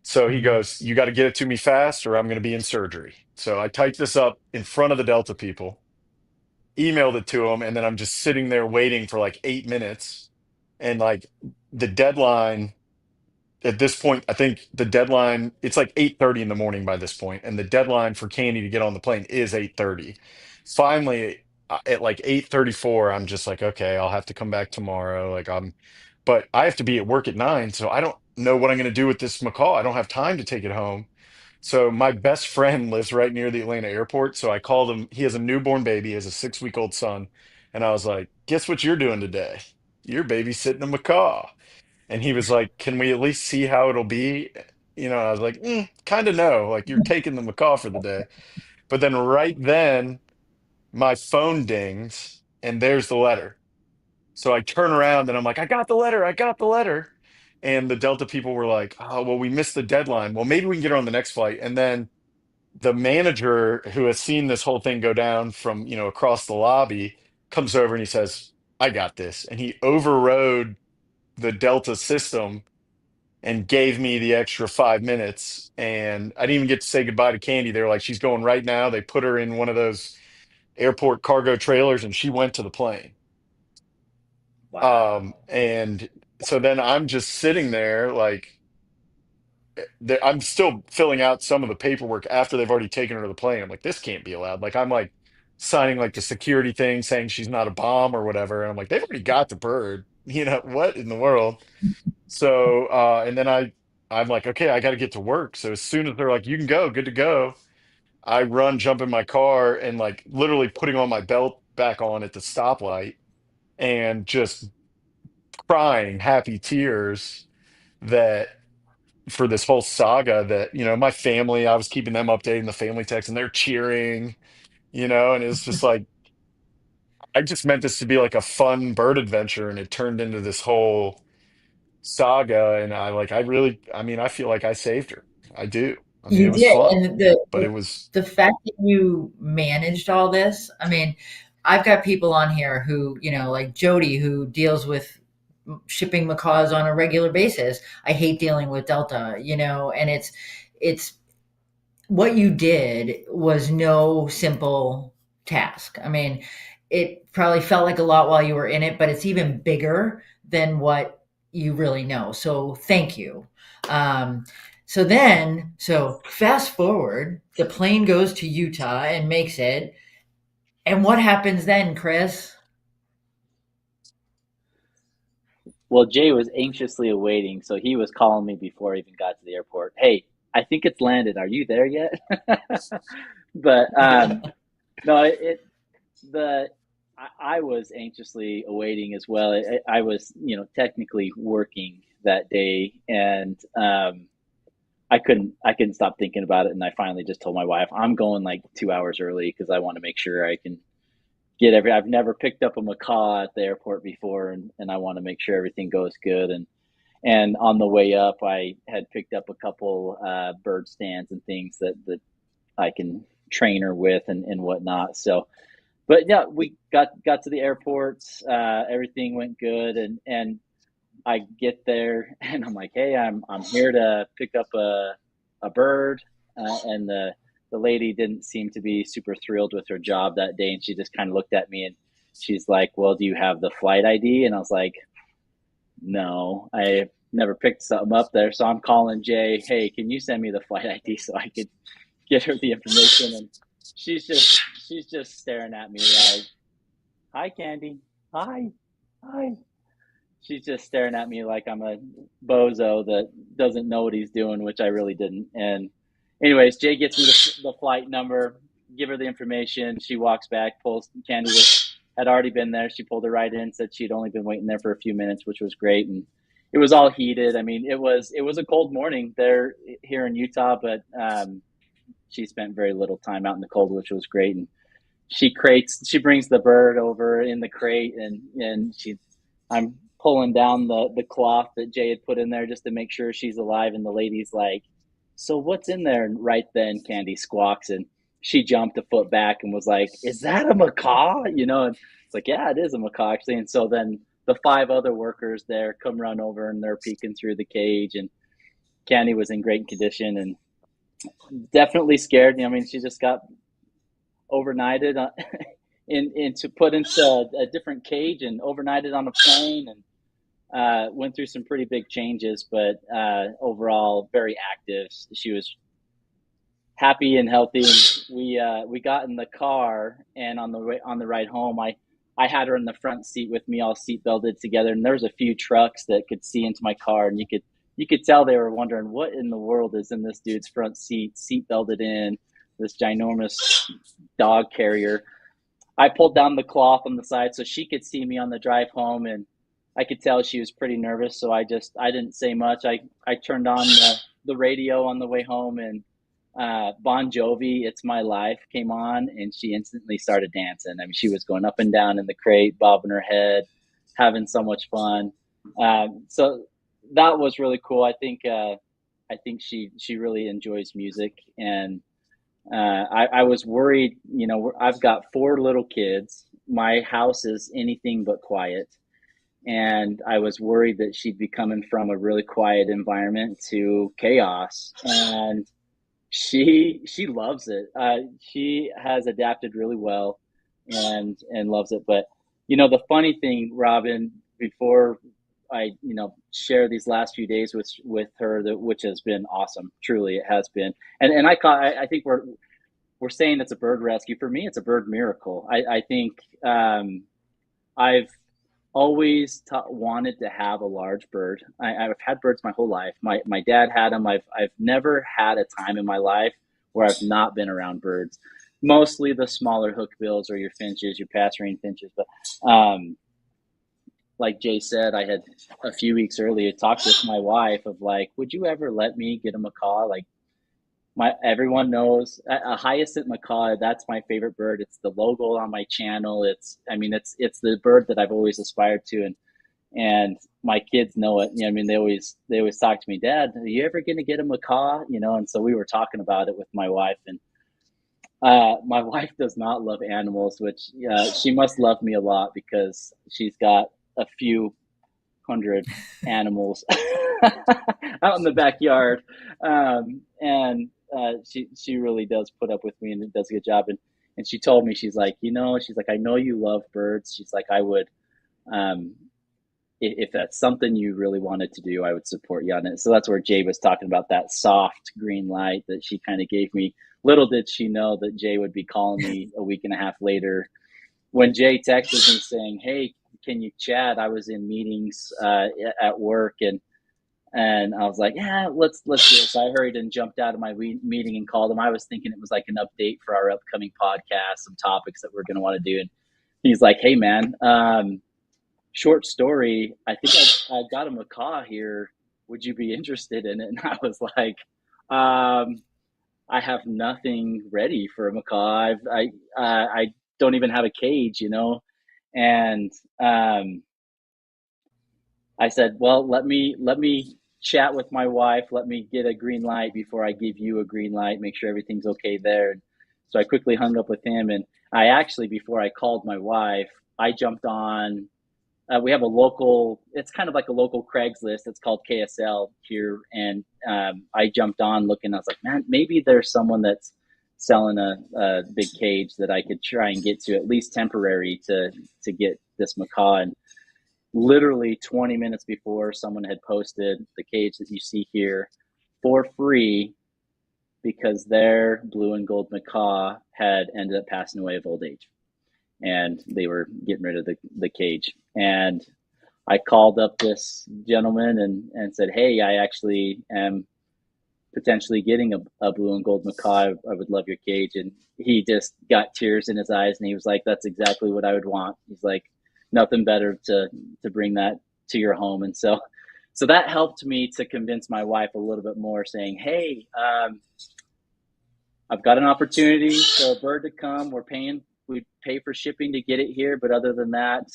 So he Mhm. goes, "You got to get it to me fast or I'm going to be in surgery." So I typed this up in front of the Delta people, emailed it to him, and then I'm just sitting there waiting for like 8 minutes. And like the deadline at this point, I think the deadline, it's like 8:30 in the morning by this point, and the deadline for Candy to get on the plane is 8:30. Finally, at like 8:34, I'm just like, okay, I'll have to come back tomorrow. But I have to be at work at 9, so I don't know what I'm going to do with this macaw. I don't have time to take it home. So my best friend lives right near the Atlanta airport, so I called him. He has a newborn baby, he has a 6-week-old son, and I was like, "Guess what you're doing today? You're babysitting a macaw." And he was like, "Can we at least see how it'll be?" I was like, kind of no, like you're taking the macaw for the day. But then right then, my phone dings and there's the letter. So I turn around and I'm like, "I got the letter. I got the letter." And the Delta people were like, "Oh, well, we missed the deadline. Well, maybe we can get her on the next flight." And then the manager who has seen this whole thing go down from, across the lobby comes over and he says, "I got this." And he overrode the Delta system and gave me the extra 5 minutes. And I didn't even get to say goodbye to Candy. They were like, "She's going right now." They put her in one of those airport cargo trailers and she went to the plane. Wow. And so then I'm just sitting there like I'm still filling out some of the paperwork after they've already taken her to the plane. I'm like, this can't be allowed. Like I'm like signing like the security thing saying she's not a bomb or whatever. And I'm like, they've already got the bird. What in the world? So and then I'm like, okay, I got to get to work. So as soon as they're like, you can go, good to go, I run, jump in my car, and like literally putting on my belt back on at the stoplight and just crying happy tears that for this whole saga that, my family, I was keeping them updated in the family text and they're cheering, and it's just like I just meant this to be like a fun bird adventure and it turned into this whole saga. And I feel like I saved her. I do. I mean, it You was did, fun, and the but it was the fact that you managed all this, I mean, I've got people on here who, like Jody, who deals with shipping macaws on a regular basis. I hate dealing with Delta, and it's what you did was no simple task. I mean, it probably felt like a lot while you were in it, but it's even bigger than what you really know. So thank you. Um, so fast forward, the plane goes to Utah and makes it. And what happens then, Chris? Well, Jay was anxiously awaiting, so he was calling me before I even got to the airport. Hey, I think it's landed. Are you there yet? But no, the I was anxiously awaiting as well. I was, technically working that day, and I couldn't stop thinking about it. And I finally just told my wife, I'm going like 2 hours early because I want to make sure I can get I've never picked up a macaw at the airport before, and I want to make sure everything goes good. And on the way up, I had picked up a couple bird stands and things that I can train her with and whatnot. So, but yeah, we got to the airport. Everything went good, and I get there and I'm like, hey, I'm here to pick up a bird, and the lady didn't seem to be super thrilled with her job that day, and she just kind of looked at me and she's like, well, do you have the flight ID? And I was like, no, I never picked something up there. So I'm calling Jay, hey, can you send me the flight ID so I could get her the information? And she's just staring at me like, hi, Candy, hi, hi. She's just staring at me like I'm a bozo that doesn't know what he's doing, which I really didn't. And anyways, Jay gets me the flight number, give her the information. She walks back, pulls had already been there. She pulled her right in, said she'd only been waiting there for a few minutes, which was great. And it was all heated. I mean, it was a cold morning there here in Utah, but she spent very little time out in the cold, which was great. And she brings the bird over in the crate, and I'm pulling down the cloth that Jay had put in there just to make sure she's alive. And the lady's like, "So what's in there?" And right then Candy squawks, and she jumped a foot back and was like, "Is that a macaw?" And it's like, "Yeah, it is a macaw, actually." And so then the five other workers there come run over, and they're peeking through the cage, and Candy was in great condition and definitely scared. I mean, she just got overnighted into put into a different cage and overnighted on a plane, and went through some pretty big changes, but overall very active. She was happy and healthy. And we got in the car, and on the ride home, I had her in the front seat with me, all seat belted together. And there was a few trucks that could see into my car, and you could tell they were wondering what in the world is in this dude's front seat belted in, this ginormous dog carrier. I pulled down the cloth on the side so she could see me on the drive home, and I could tell she was pretty nervous. So I didn't say much. I turned on the radio on the way home, and Bon Jovi, "It's My Life" came on, and she instantly started dancing. I mean, she was going up and down in the crate, bobbing her head, having so much fun. So that was really cool. I think she really enjoys music, and I was worried. I've got four little kids. My house is anything but quiet, and I was worried that she'd be coming from a really quiet environment to chaos, and she loves it. She has adapted really well, and loves it. But the funny thing, Robin, before I share these last few days with her, which has been awesome. Truly, it has been. And I think we're saying it's a bird rescue. For me, it's a bird miracle. I think I've always wanted to have a large bird. I've had birds my whole life. My dad had them. I've never had a time in my life where I've not been around birds. Mostly the smaller hookbills or your finches, your passerine finches. But like Jay said, I had a few weeks earlier talked with my wife of like, would you ever let me get a macaw? Like, everyone knows a hyacinth macaw. That's my favorite bird. It's the logo on my channel. It's the bird that I've always aspired to, and my kids know it. I mean, they always talk to me, "Dad, are you ever going to get a macaw?" And so we were talking about it with my wife, and my wife does not love animals, which she must love me a lot because she's got a few hundred animals out in the backyard, and she really does put up with me and does a good job. And she told me, she's like, "I know you love birds." She's like, "I would, if that's something you really wanted to do, I would support you on it." So that's where Jay was talking about that soft green light that she kind of gave me. Little did she know that Jay would be calling me a week and a half later when Jay texted me saying, "Hey, can you chat?" I was in meetings at work, and I was like, "Yeah, let's do this." So I hurried and jumped out of my meeting and called him. I was thinking it was like an update for our upcoming podcast, some topics that we're going to want to do. And he's like, "Hey, man, short story. I think I got a macaw here. Would you be interested in it?" And I was like, "I have nothing ready for a macaw. I don't even have a cage, And I said, "Well, let me chat with my wife. Let me get a green light before I give you a green light. Make sure everything's okay there." And so I quickly hung up with him, and I actually, before I called my wife, I jumped on. We have a local. It's kind of like a local Craigslist. It's called KSL here, and I jumped on looking. I was like, "Man, maybe there's someone that's selling a big cage that I could try and get to, at least temporary, to get this macaw." And literally 20 minutes before, someone had posted the cage that you see here for free because their blue and gold macaw had ended up passing away of old age, and they were getting rid of the cage. And I called up this gentleman and said, "Hey, I actually am potentially getting a blue and gold macaw. I would love your cage." And he just got tears in his eyes, and he was like, "That's exactly what I would want." He's like, "Nothing better to bring that to your home." And so So that helped me to convince my wife a little bit more, saying, hey, I've got an opportunity for a bird to come. We pay for shipping to get it here, but other than that,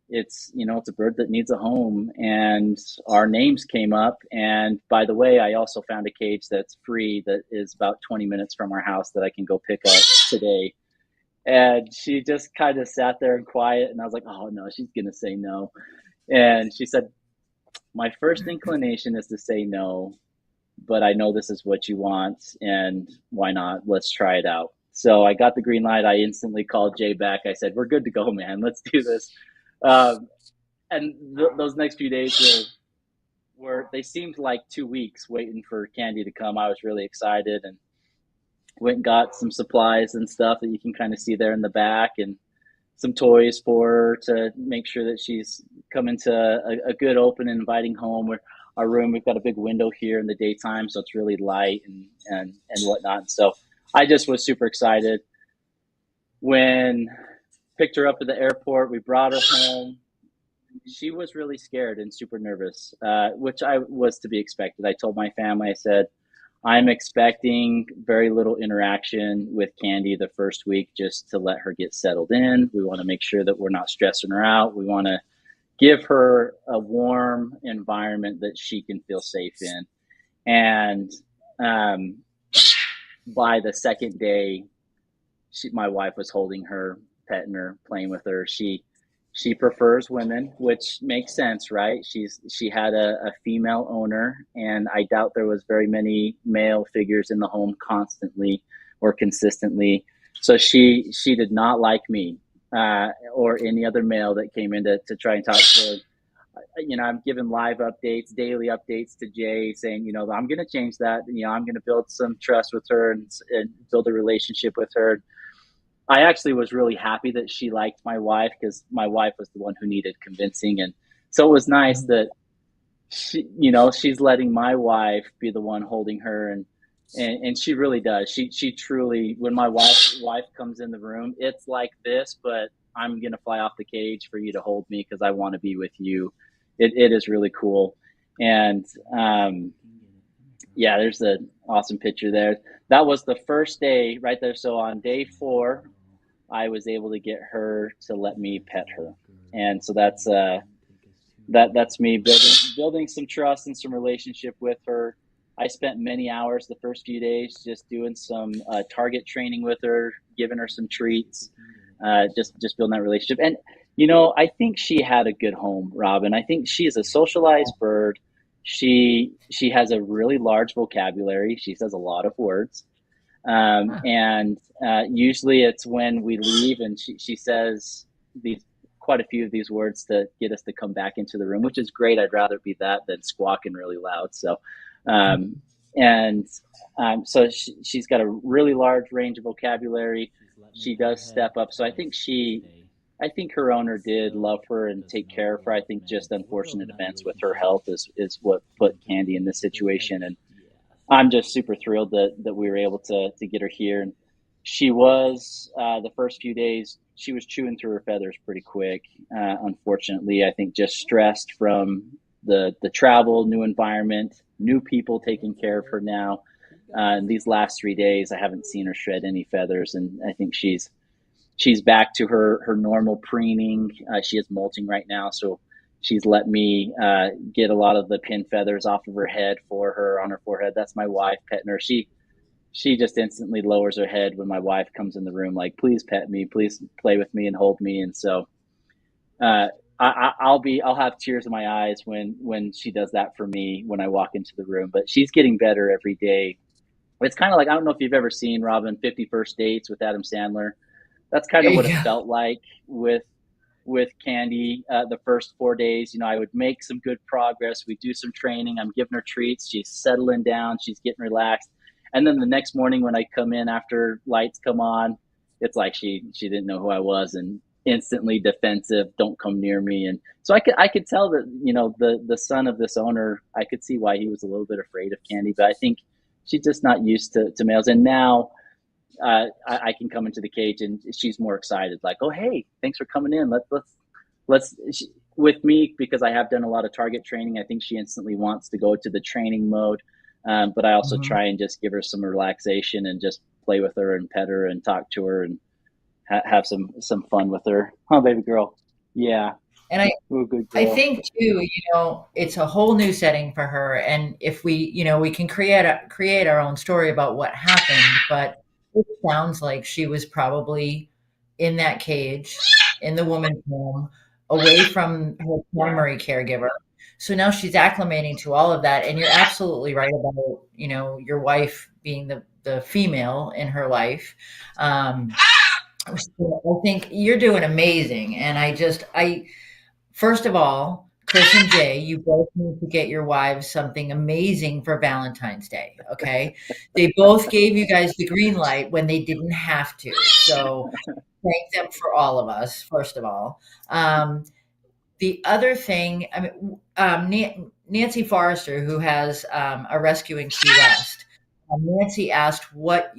it's a bird that needs a home. And our names came up. And by the way, I also found a cage that's free that is about 20 minutes from our house that I can go pick up today. And she just kind of sat there and quiet. And I was like, oh no, she's going to say no. And she said, my first inclination is to say no, but I know this is what you want, and why not? Let's try it out. So I got the green light. I instantly called Jay back. I said, we're good to go, man. Let's do this. And those next few days they seemed like 2 weeks waiting for Candy to come. I was really excited and went and got some supplies and stuff that you can kind of see there in the back, and some toys for her to make sure that she's coming to a good, open, and inviting home. Where our room, we've got a big window here in the daytime, so it's really light and whatnot. So I just was super excited when picked her up at the airport. We brought her home. She was really scared and super nervous, which I was to be expected. I told my family, I said, I'm expecting very little interaction with Candy the first week, just to let her get settled in. We want to make sure that we're not stressing her out. We want to give her a warm environment that she can feel safe in. And by the second day, my wife was holding her, petting her, playing with her. She prefers women, which makes sense, right? She had a female owner, and I doubt there was very many male figures in the home constantly or consistently. So she did not like me or any other male that came in to try and talk to her. I'm giving live updates, daily updates to Jay, saying, I'm going to change that. I'm going to build some trust with her and build a relationship with her. I actually was really happy that she liked my wife, because my wife was the one who needed convincing. And so it was nice that she's letting my wife be the one holding her. And she really does. She truly, when my wife comes in the room, it's like this, but I'm going to fly off the cage for you to hold me because I want to be with you. It is really cool. And yeah, there's an awesome picture there. That was the first day right there. So on day 4, I was able to get her to let me pet her. And so that's me building some trust and some relationship with her. I spent many hours the first few days just doing some target training with her, giving her some treats, just building that relationship. And I think she had a good home, Robin. I think she is a socialized bird. She has a really large vocabulary. She says a lot of words. And usually it's when we leave and she says quite a few of these words to get us to come back into the room, which is great. I'd rather be that than squawking really loud. So, so she's got a really large range of vocabulary. She does step up. So I think her owner did love her and take care of her. I think just unfortunate events with her health is what put Candy in this situation. And I'm just super thrilled that we were able to get her here. And she was, the first few days, she was chewing through her feathers pretty quick. Unfortunately, I think just stressed from the travel, new environment, new people taking care of her now. And these last 3 days, I haven't seen her shred any feathers. And I think she's back to her normal preening. She is molting right now. So she's let me get a lot of the pin feathers off of her head for her on her forehead. That's my wife petting her. She just instantly lowers her head when my wife comes in the room, like, please pet me, please play with me and hold me. And so I'll have tears in my eyes when she does that for me when I walk into the room. But she's getting better every day. It's kind of like, I don't know if you've ever seen, Robin, 50 First Dates with Adam Sandler. That's kind of what it felt like with Candy the first 4 days. I would make some good progress. We do some training. I'm giving her treats. She's settling down. She's getting relaxed. And then the next morning when I come in after lights come on, it's like she didn't know who I was and instantly defensive. Don't come near me. And so I could tell that the son of this owner, I could see why he was a little bit afraid of Candy. But I think she's just not used to males. And now I can come into the cage and she's more excited, like, oh, hey, thanks for coming in. with me, because I have done a lot of target training, I think she instantly wants to go to the training mode. But I also Mhm. try and just give her some relaxation and just play with her and pet her and talk to her and have some fun with her. Oh, baby girl. Yeah. And Oh, good I girl. think too, it's a whole new setting for her. And if we can create our own story about what happened, but it sounds like she was probably in that cage in the woman's home, away from her primary caregiver. So now she's acclimating to all of that. And you're absolutely right about, your wife being the female in her life. So I think you're doing amazing. And first of all, Chris and Jay, you both need to get your wives something amazing for Valentine's Day, okay? They both gave you guys the green light when they didn't have to. So thank them for all of us, first of all. The other thing, I mean, Nancy Forrester, who has a rescue in Key West, Nancy asked what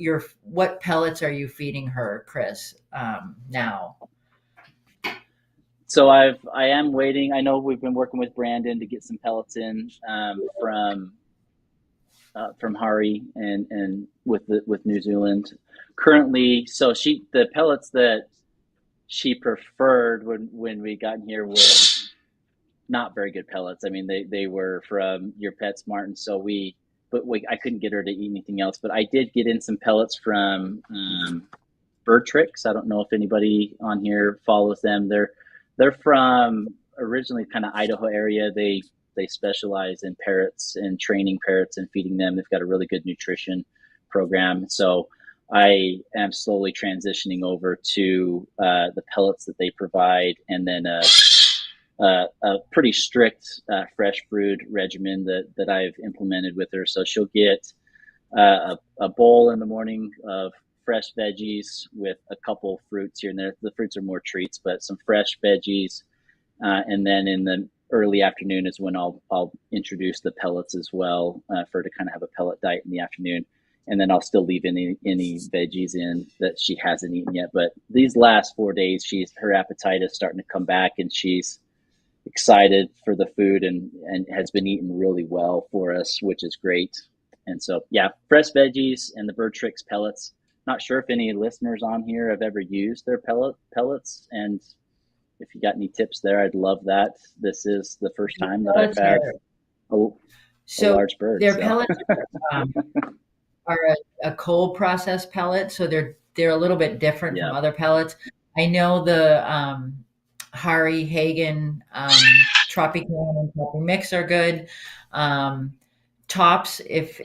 pellets are you feeding her, Chris, now? So I am waiting. I know we've been working with Brandon to get some pellets in from Hari and with New Zealand. Currently, so the pellets that she preferred when we got in here were not very good pellets. I mean, they were from Your Pet Smart, and so I couldn't get her to eat anything else. But I did get in some pellets from Bird Tricks. I don't know if anybody on here follows them. They're from originally kind of Idaho area. They specialize in parrots and training parrots and feeding them. They've got a really good nutrition program. So I am slowly transitioning over to the pellets that they provide, and then a pretty strict fresh food regimen that I've implemented with her. So she'll get a bowl in the morning of fresh veggies with a couple fruits here and there. The fruits are more treats, but some fresh veggies. And then in the early afternoon is when I'll introduce the pellets as well for her to kind of have a pellet diet in the afternoon. And then I'll still leave any veggies in that she hasn't eaten yet. But these last 4 days, her appetite is starting to come back, and she's excited for the food and has been eating really well for us, which is great. And so, yeah, fresh veggies and the Bird Tricks pellets. Not sure if any listeners on here have ever used their pellets, and if you got any tips there, I'd love that. This is the first time that I've Pellets had a so large bird. their So. pellets are a cold processed pellet, so they're a little bit different Yeah. from other pellets. I know the Hari Hagen Tropicana and Tropi Mix are good. Tops, if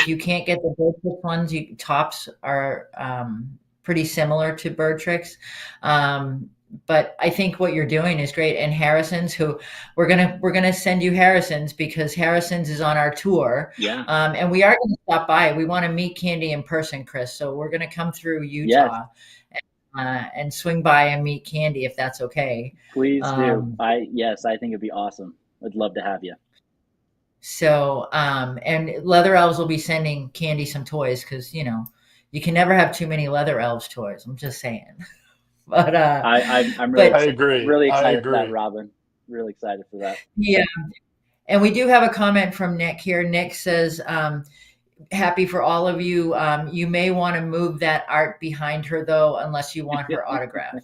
you can't get the Bird Tricks ones, tops are pretty similar to Bird Tricks. But I think what you're doing is great. And Harrison's, who we're gonna send you Harrison's, because Harrison's is on our tour. Yeah. And we are gonna stop by. We want to meet Candy in person, Chris. So we're gonna come through Utah. Yes. And swing by and meet Candy, if that's okay. Please do. I think it'd be awesome. I'd love to have you. So, and Leather Elves will be sending Candy some toys, because you can never have too many Leather Elves toys. I'm just saying. But I'm really, I agree. really I excited for agree. that, Robin. Really excited for that. Yeah, and we do have a comment from Nick here. Nick says, happy for all of you. You may want to move that art behind her, though, unless you want her autograph.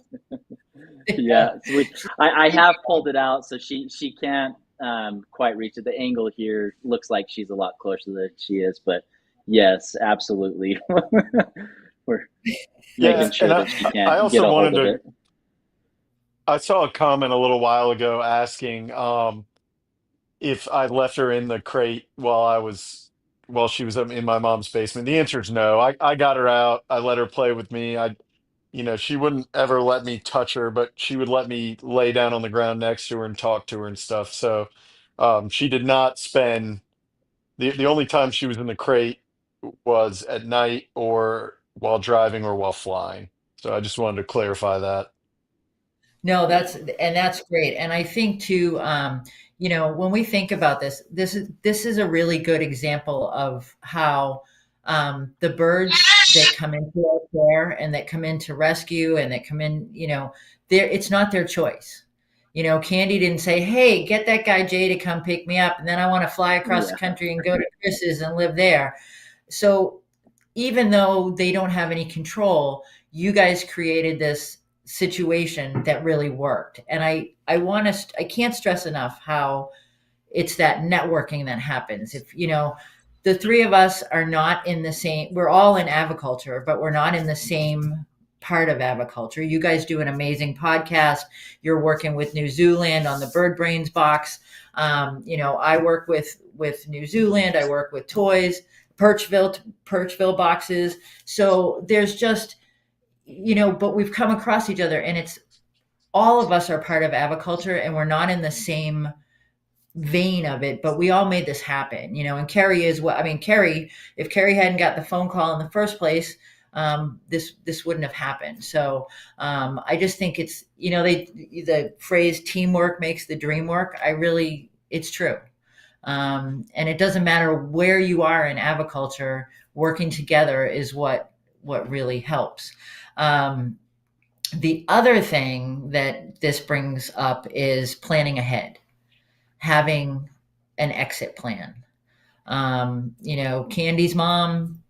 Yeah, sweet. I have pulled it out, so she can't quite reach it. The angle here looks like she's a lot closer than she is, but yes, absolutely. We're making sure that she I can't get also a hold wanted of to. it. I saw a comment a little while ago asking if I left her in the crate while she was in my mom's basement. The answer is no. I got her out. I let her play with me. She wouldn't ever let me touch her, but she would let me lay down on the ground next to her and talk to her and stuff. So she did not spend the only time she was in the crate was at night or while driving or while flying. So I just wanted to clarify that. No, that's great. And I think too, when we think about this is a really good example of how the birds that come into our care and that come into rescue and that come in, it's not their choice. Candy didn't say, "Hey, get that guy Jay to come pick me up, and then I want to fly across the Yeah. country and go to Chris's and live there." So even though they don't have any control, you guys created this situation that really worked. And I can't stress enough how it's that networking that happens. If the three of us are not in the same, we're all in aviculture, but we're not in the same part of aviculture. You guys do an amazing podcast. You're working with New Zealand on the Bird Brains box. I work with New Zealand. I work with toys, Perchville boxes. So there's just, but we've come across each other, and it's all of us are part of aviculture, and we're not in the same vein of it, but we all made this happen, and Carrie is what I mean. Carrie, if Carrie hadn't got the phone call in the first place, this wouldn't have happened. So I just think it's, the phrase teamwork makes the dream work. It's true. And it doesn't matter where you are in aviculture, working together is what really helps. The other thing that this brings up is planning ahead, having an exit plan. Candy's mom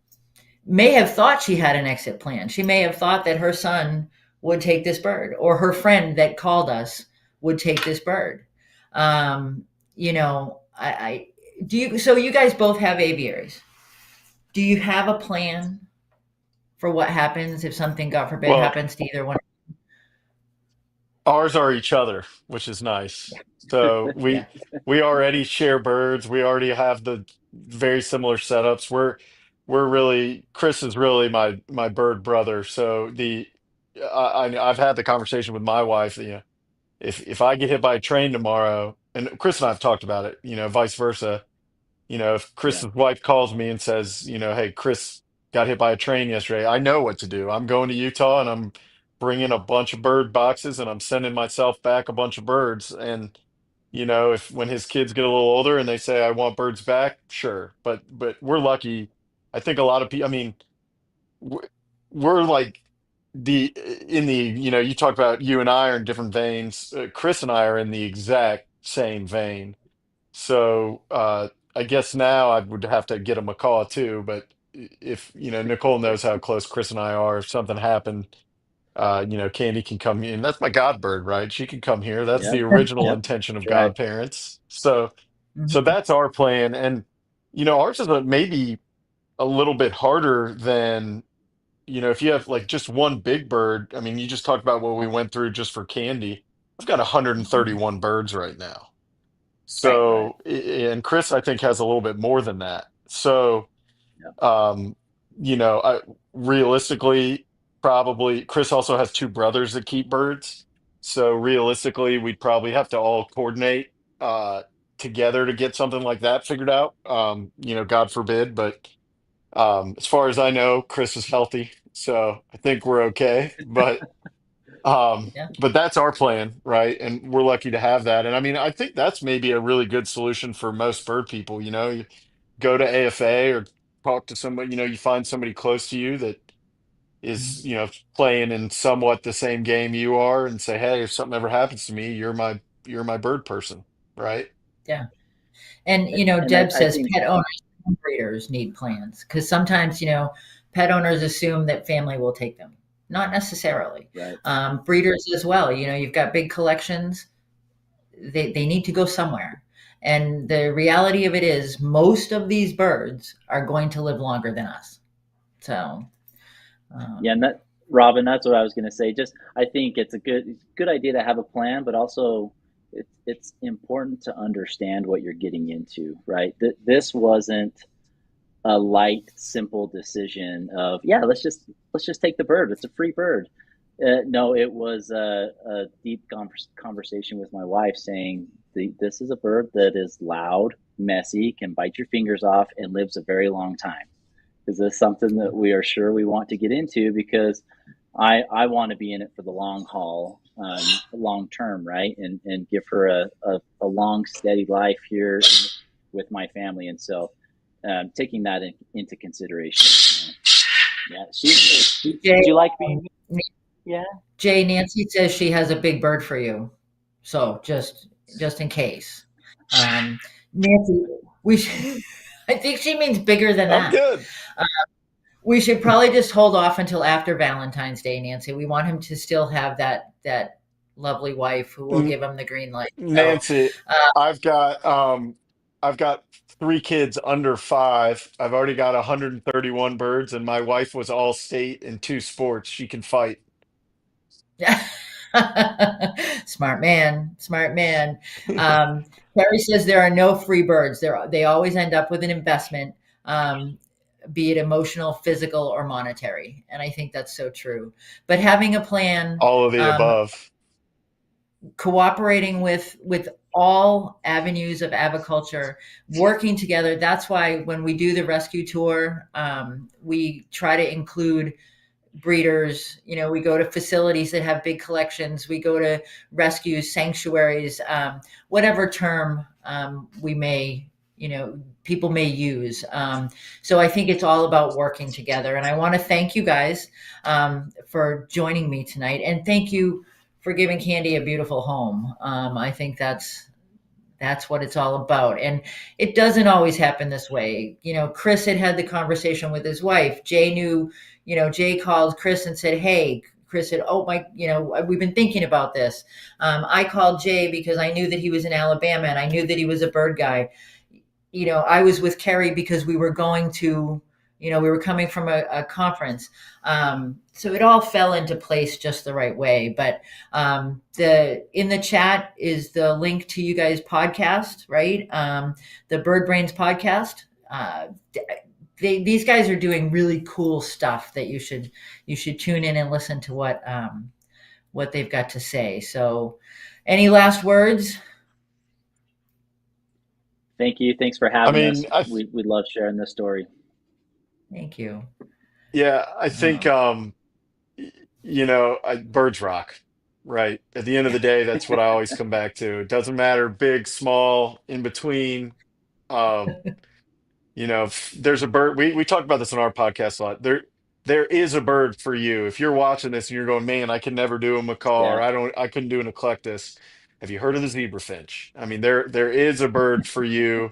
may have thought she had an exit plan. She may have thought that her son would take this bird, or her friend that called us would take this bird. I do you. So you guys both have aviaries. Do you have a plan for what happens if something, God forbid, Well, happens to either one? ours are each other, which is nice. So Yeah. we already share birds. We already have the very similar setups. We're really Chris is really my bird brother. So I've had the conversation with my wife. If I get hit by a train tomorrow, and Chris and I have talked about it, vice versa. If Yeah. Chris's wife calls me and says, hey, Chris got hit by a train yesterday, I know what to do. I'm going to Utah and I'm bringing a bunch of bird boxes and I'm sending myself back a bunch of birds. And, if when his kids get a little older and they say, I want birds back, sure. But we're lucky. I think a lot of people, I mean, we're, we're like the, in the, you talk about you and I are in different veins. Chris and I are in the exact same vein. So I guess now I would have to get a macaw too. But if Nicole knows how close Chris and I are, if something happened, Candy can come in. That's my god bird, right? She can come here. That's Yep. the original Yep. intention of That's right. godparents. So Mhm. that's our plan, and ours is maybe a little bit harder than if you have like just one big bird. I mean, you just talked about what we went through just for Candy. I've got Mhm. 131 birds right now. Right. Right. And Chris, I think, has a little bit more than that. So, Yep. um, realistically, probably Chris also has two brothers that keep birds. So realistically, we'd probably have to all coordinate uh, together to get something like that figured out. God forbid, but as far as I know, Chris is healthy, so I think we're okay. Yeah. But that's our plan, right? And we're lucky to have that. And I mean, I think that's maybe a really good solution for most bird people. You go to AFA or talk to somebody, you find somebody close to you that is, Mhm. playing in somewhat the same game you are and say, hey, if something ever happens to me, you're my bird person, right? Yeah. And And Deb I says think, pet owners and breeders need plans, because sometimes pet owners assume that family will take them. Not necessarily. right. Breeders as well. You've got big collections. They need to go somewhere. And the reality of it is, most of these birds are going to live longer than us. So, Yeah, and um, that Robin, that's what I was going to say. Just I think it's a good idea to have a plan, but also it's important to understand what you're getting into, right? This wasn't a light, simple decision of yeah, let's just take the bird. It's a free bird. No, it was a deep conversation with my wife saying this is a bird that is loud, messy, can bite your fingers off, and lives a very long time. Is this something that we are sure we want to get into? Because I want to be in it for the long haul, long term, right? And give her a long, steady life here with my family. And so taking that into consideration. Yeah. Jay, Do you like being? Yeah. Nancy says she has a big bird for you. So just in case. Nancy, we should, I think she means bigger than I'm that. good. We should probably just hold off until after Valentine's Day, Nancy. We want him to still have that lovely wife who will N- give him the green light. So, Nancy, uh, I've got I've got 3 kids under 5. I've already got 131 birds, and my wife was all state in 2 sports. She can fight. yeah. Smart man, smart man. Um, Terry says there are no free birds. They always end up with an investment, um, be it emotional, physical, or monetary. And I think that's so true. But having a plan, All of the above. cooperating with all avenues of aviculture, working together. That's why when we do the rescue tour, we try to include breeders. We go to facilities that have big collections. We go to rescues, sanctuaries, whatever term we may, people may use. So I think it's all about working together. And I want to thank you guys for joining me tonight, and thank you for giving Candy a beautiful home. I think that's what it's all about. And it doesn't always happen this way. Chris had the conversation with his wife. Jay called Chris and said, "Hey," Chris said, "Oh my, we've been thinking about this." I called Jay because I knew that he was in Alabama and I knew that he was a bird guy. I was with Kerry because we were going to, we were coming from a conference. So it all fell into place just the right way. But the in the chat is the link to you guys' podcast, right? The Bird Brains podcast. These guys are doing really cool stuff that you should tune in and listen to what they've got to say. So, any last words? Thank you. Thanks for I having mean, us. We love sharing this story. Thank you. yeah, I think Oh. birds rock, right? At the end of the day, that's what I always come back to. It doesn't matter big, small, in between. Um, if there's a bird. We talked about this on our podcast a lot. There is a bird for you. If you're watching this and you're going, man, I can never do a macaw, Yeah, or I couldn't do an eclectus. Have you heard of the zebra finch? I mean, there is a bird for you.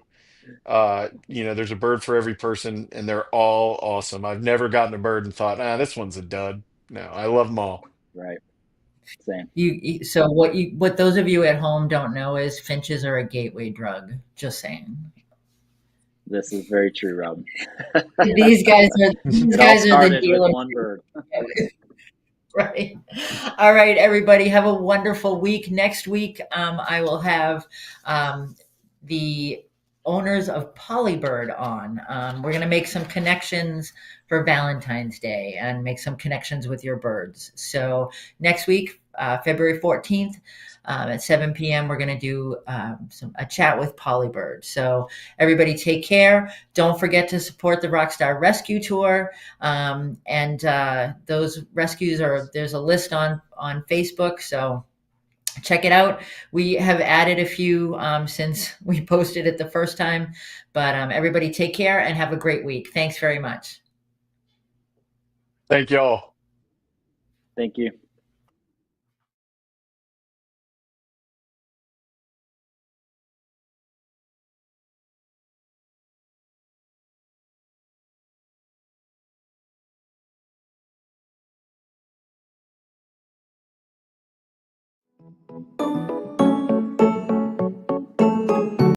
There's a bird for every person, and they're all awesome. I've never gotten a bird and thought, this one's a dud. No, I love them all. right. Same. So what those of you at home don't know is finches are a gateway drug. Just saying. This is very true, Robin. These guys are these It all guys are the started with dealers, one bird. right? All right, everybody, have a wonderful week. Next week, I will have the owners of Polybird on. We're going to make some connections for Valentine's Day and make some connections with your birds. So next week, February 14th, at 7 p.m., we're going to do a chat with Polybird. So everybody take care. Don't forget to support the Rockstar Rescue Tour. And those rescues there's a list on Facebook. So check it out. We have added a few since we posted it the first time. But everybody take care and have a great week. Thanks very much. Thank y'all. Thank you.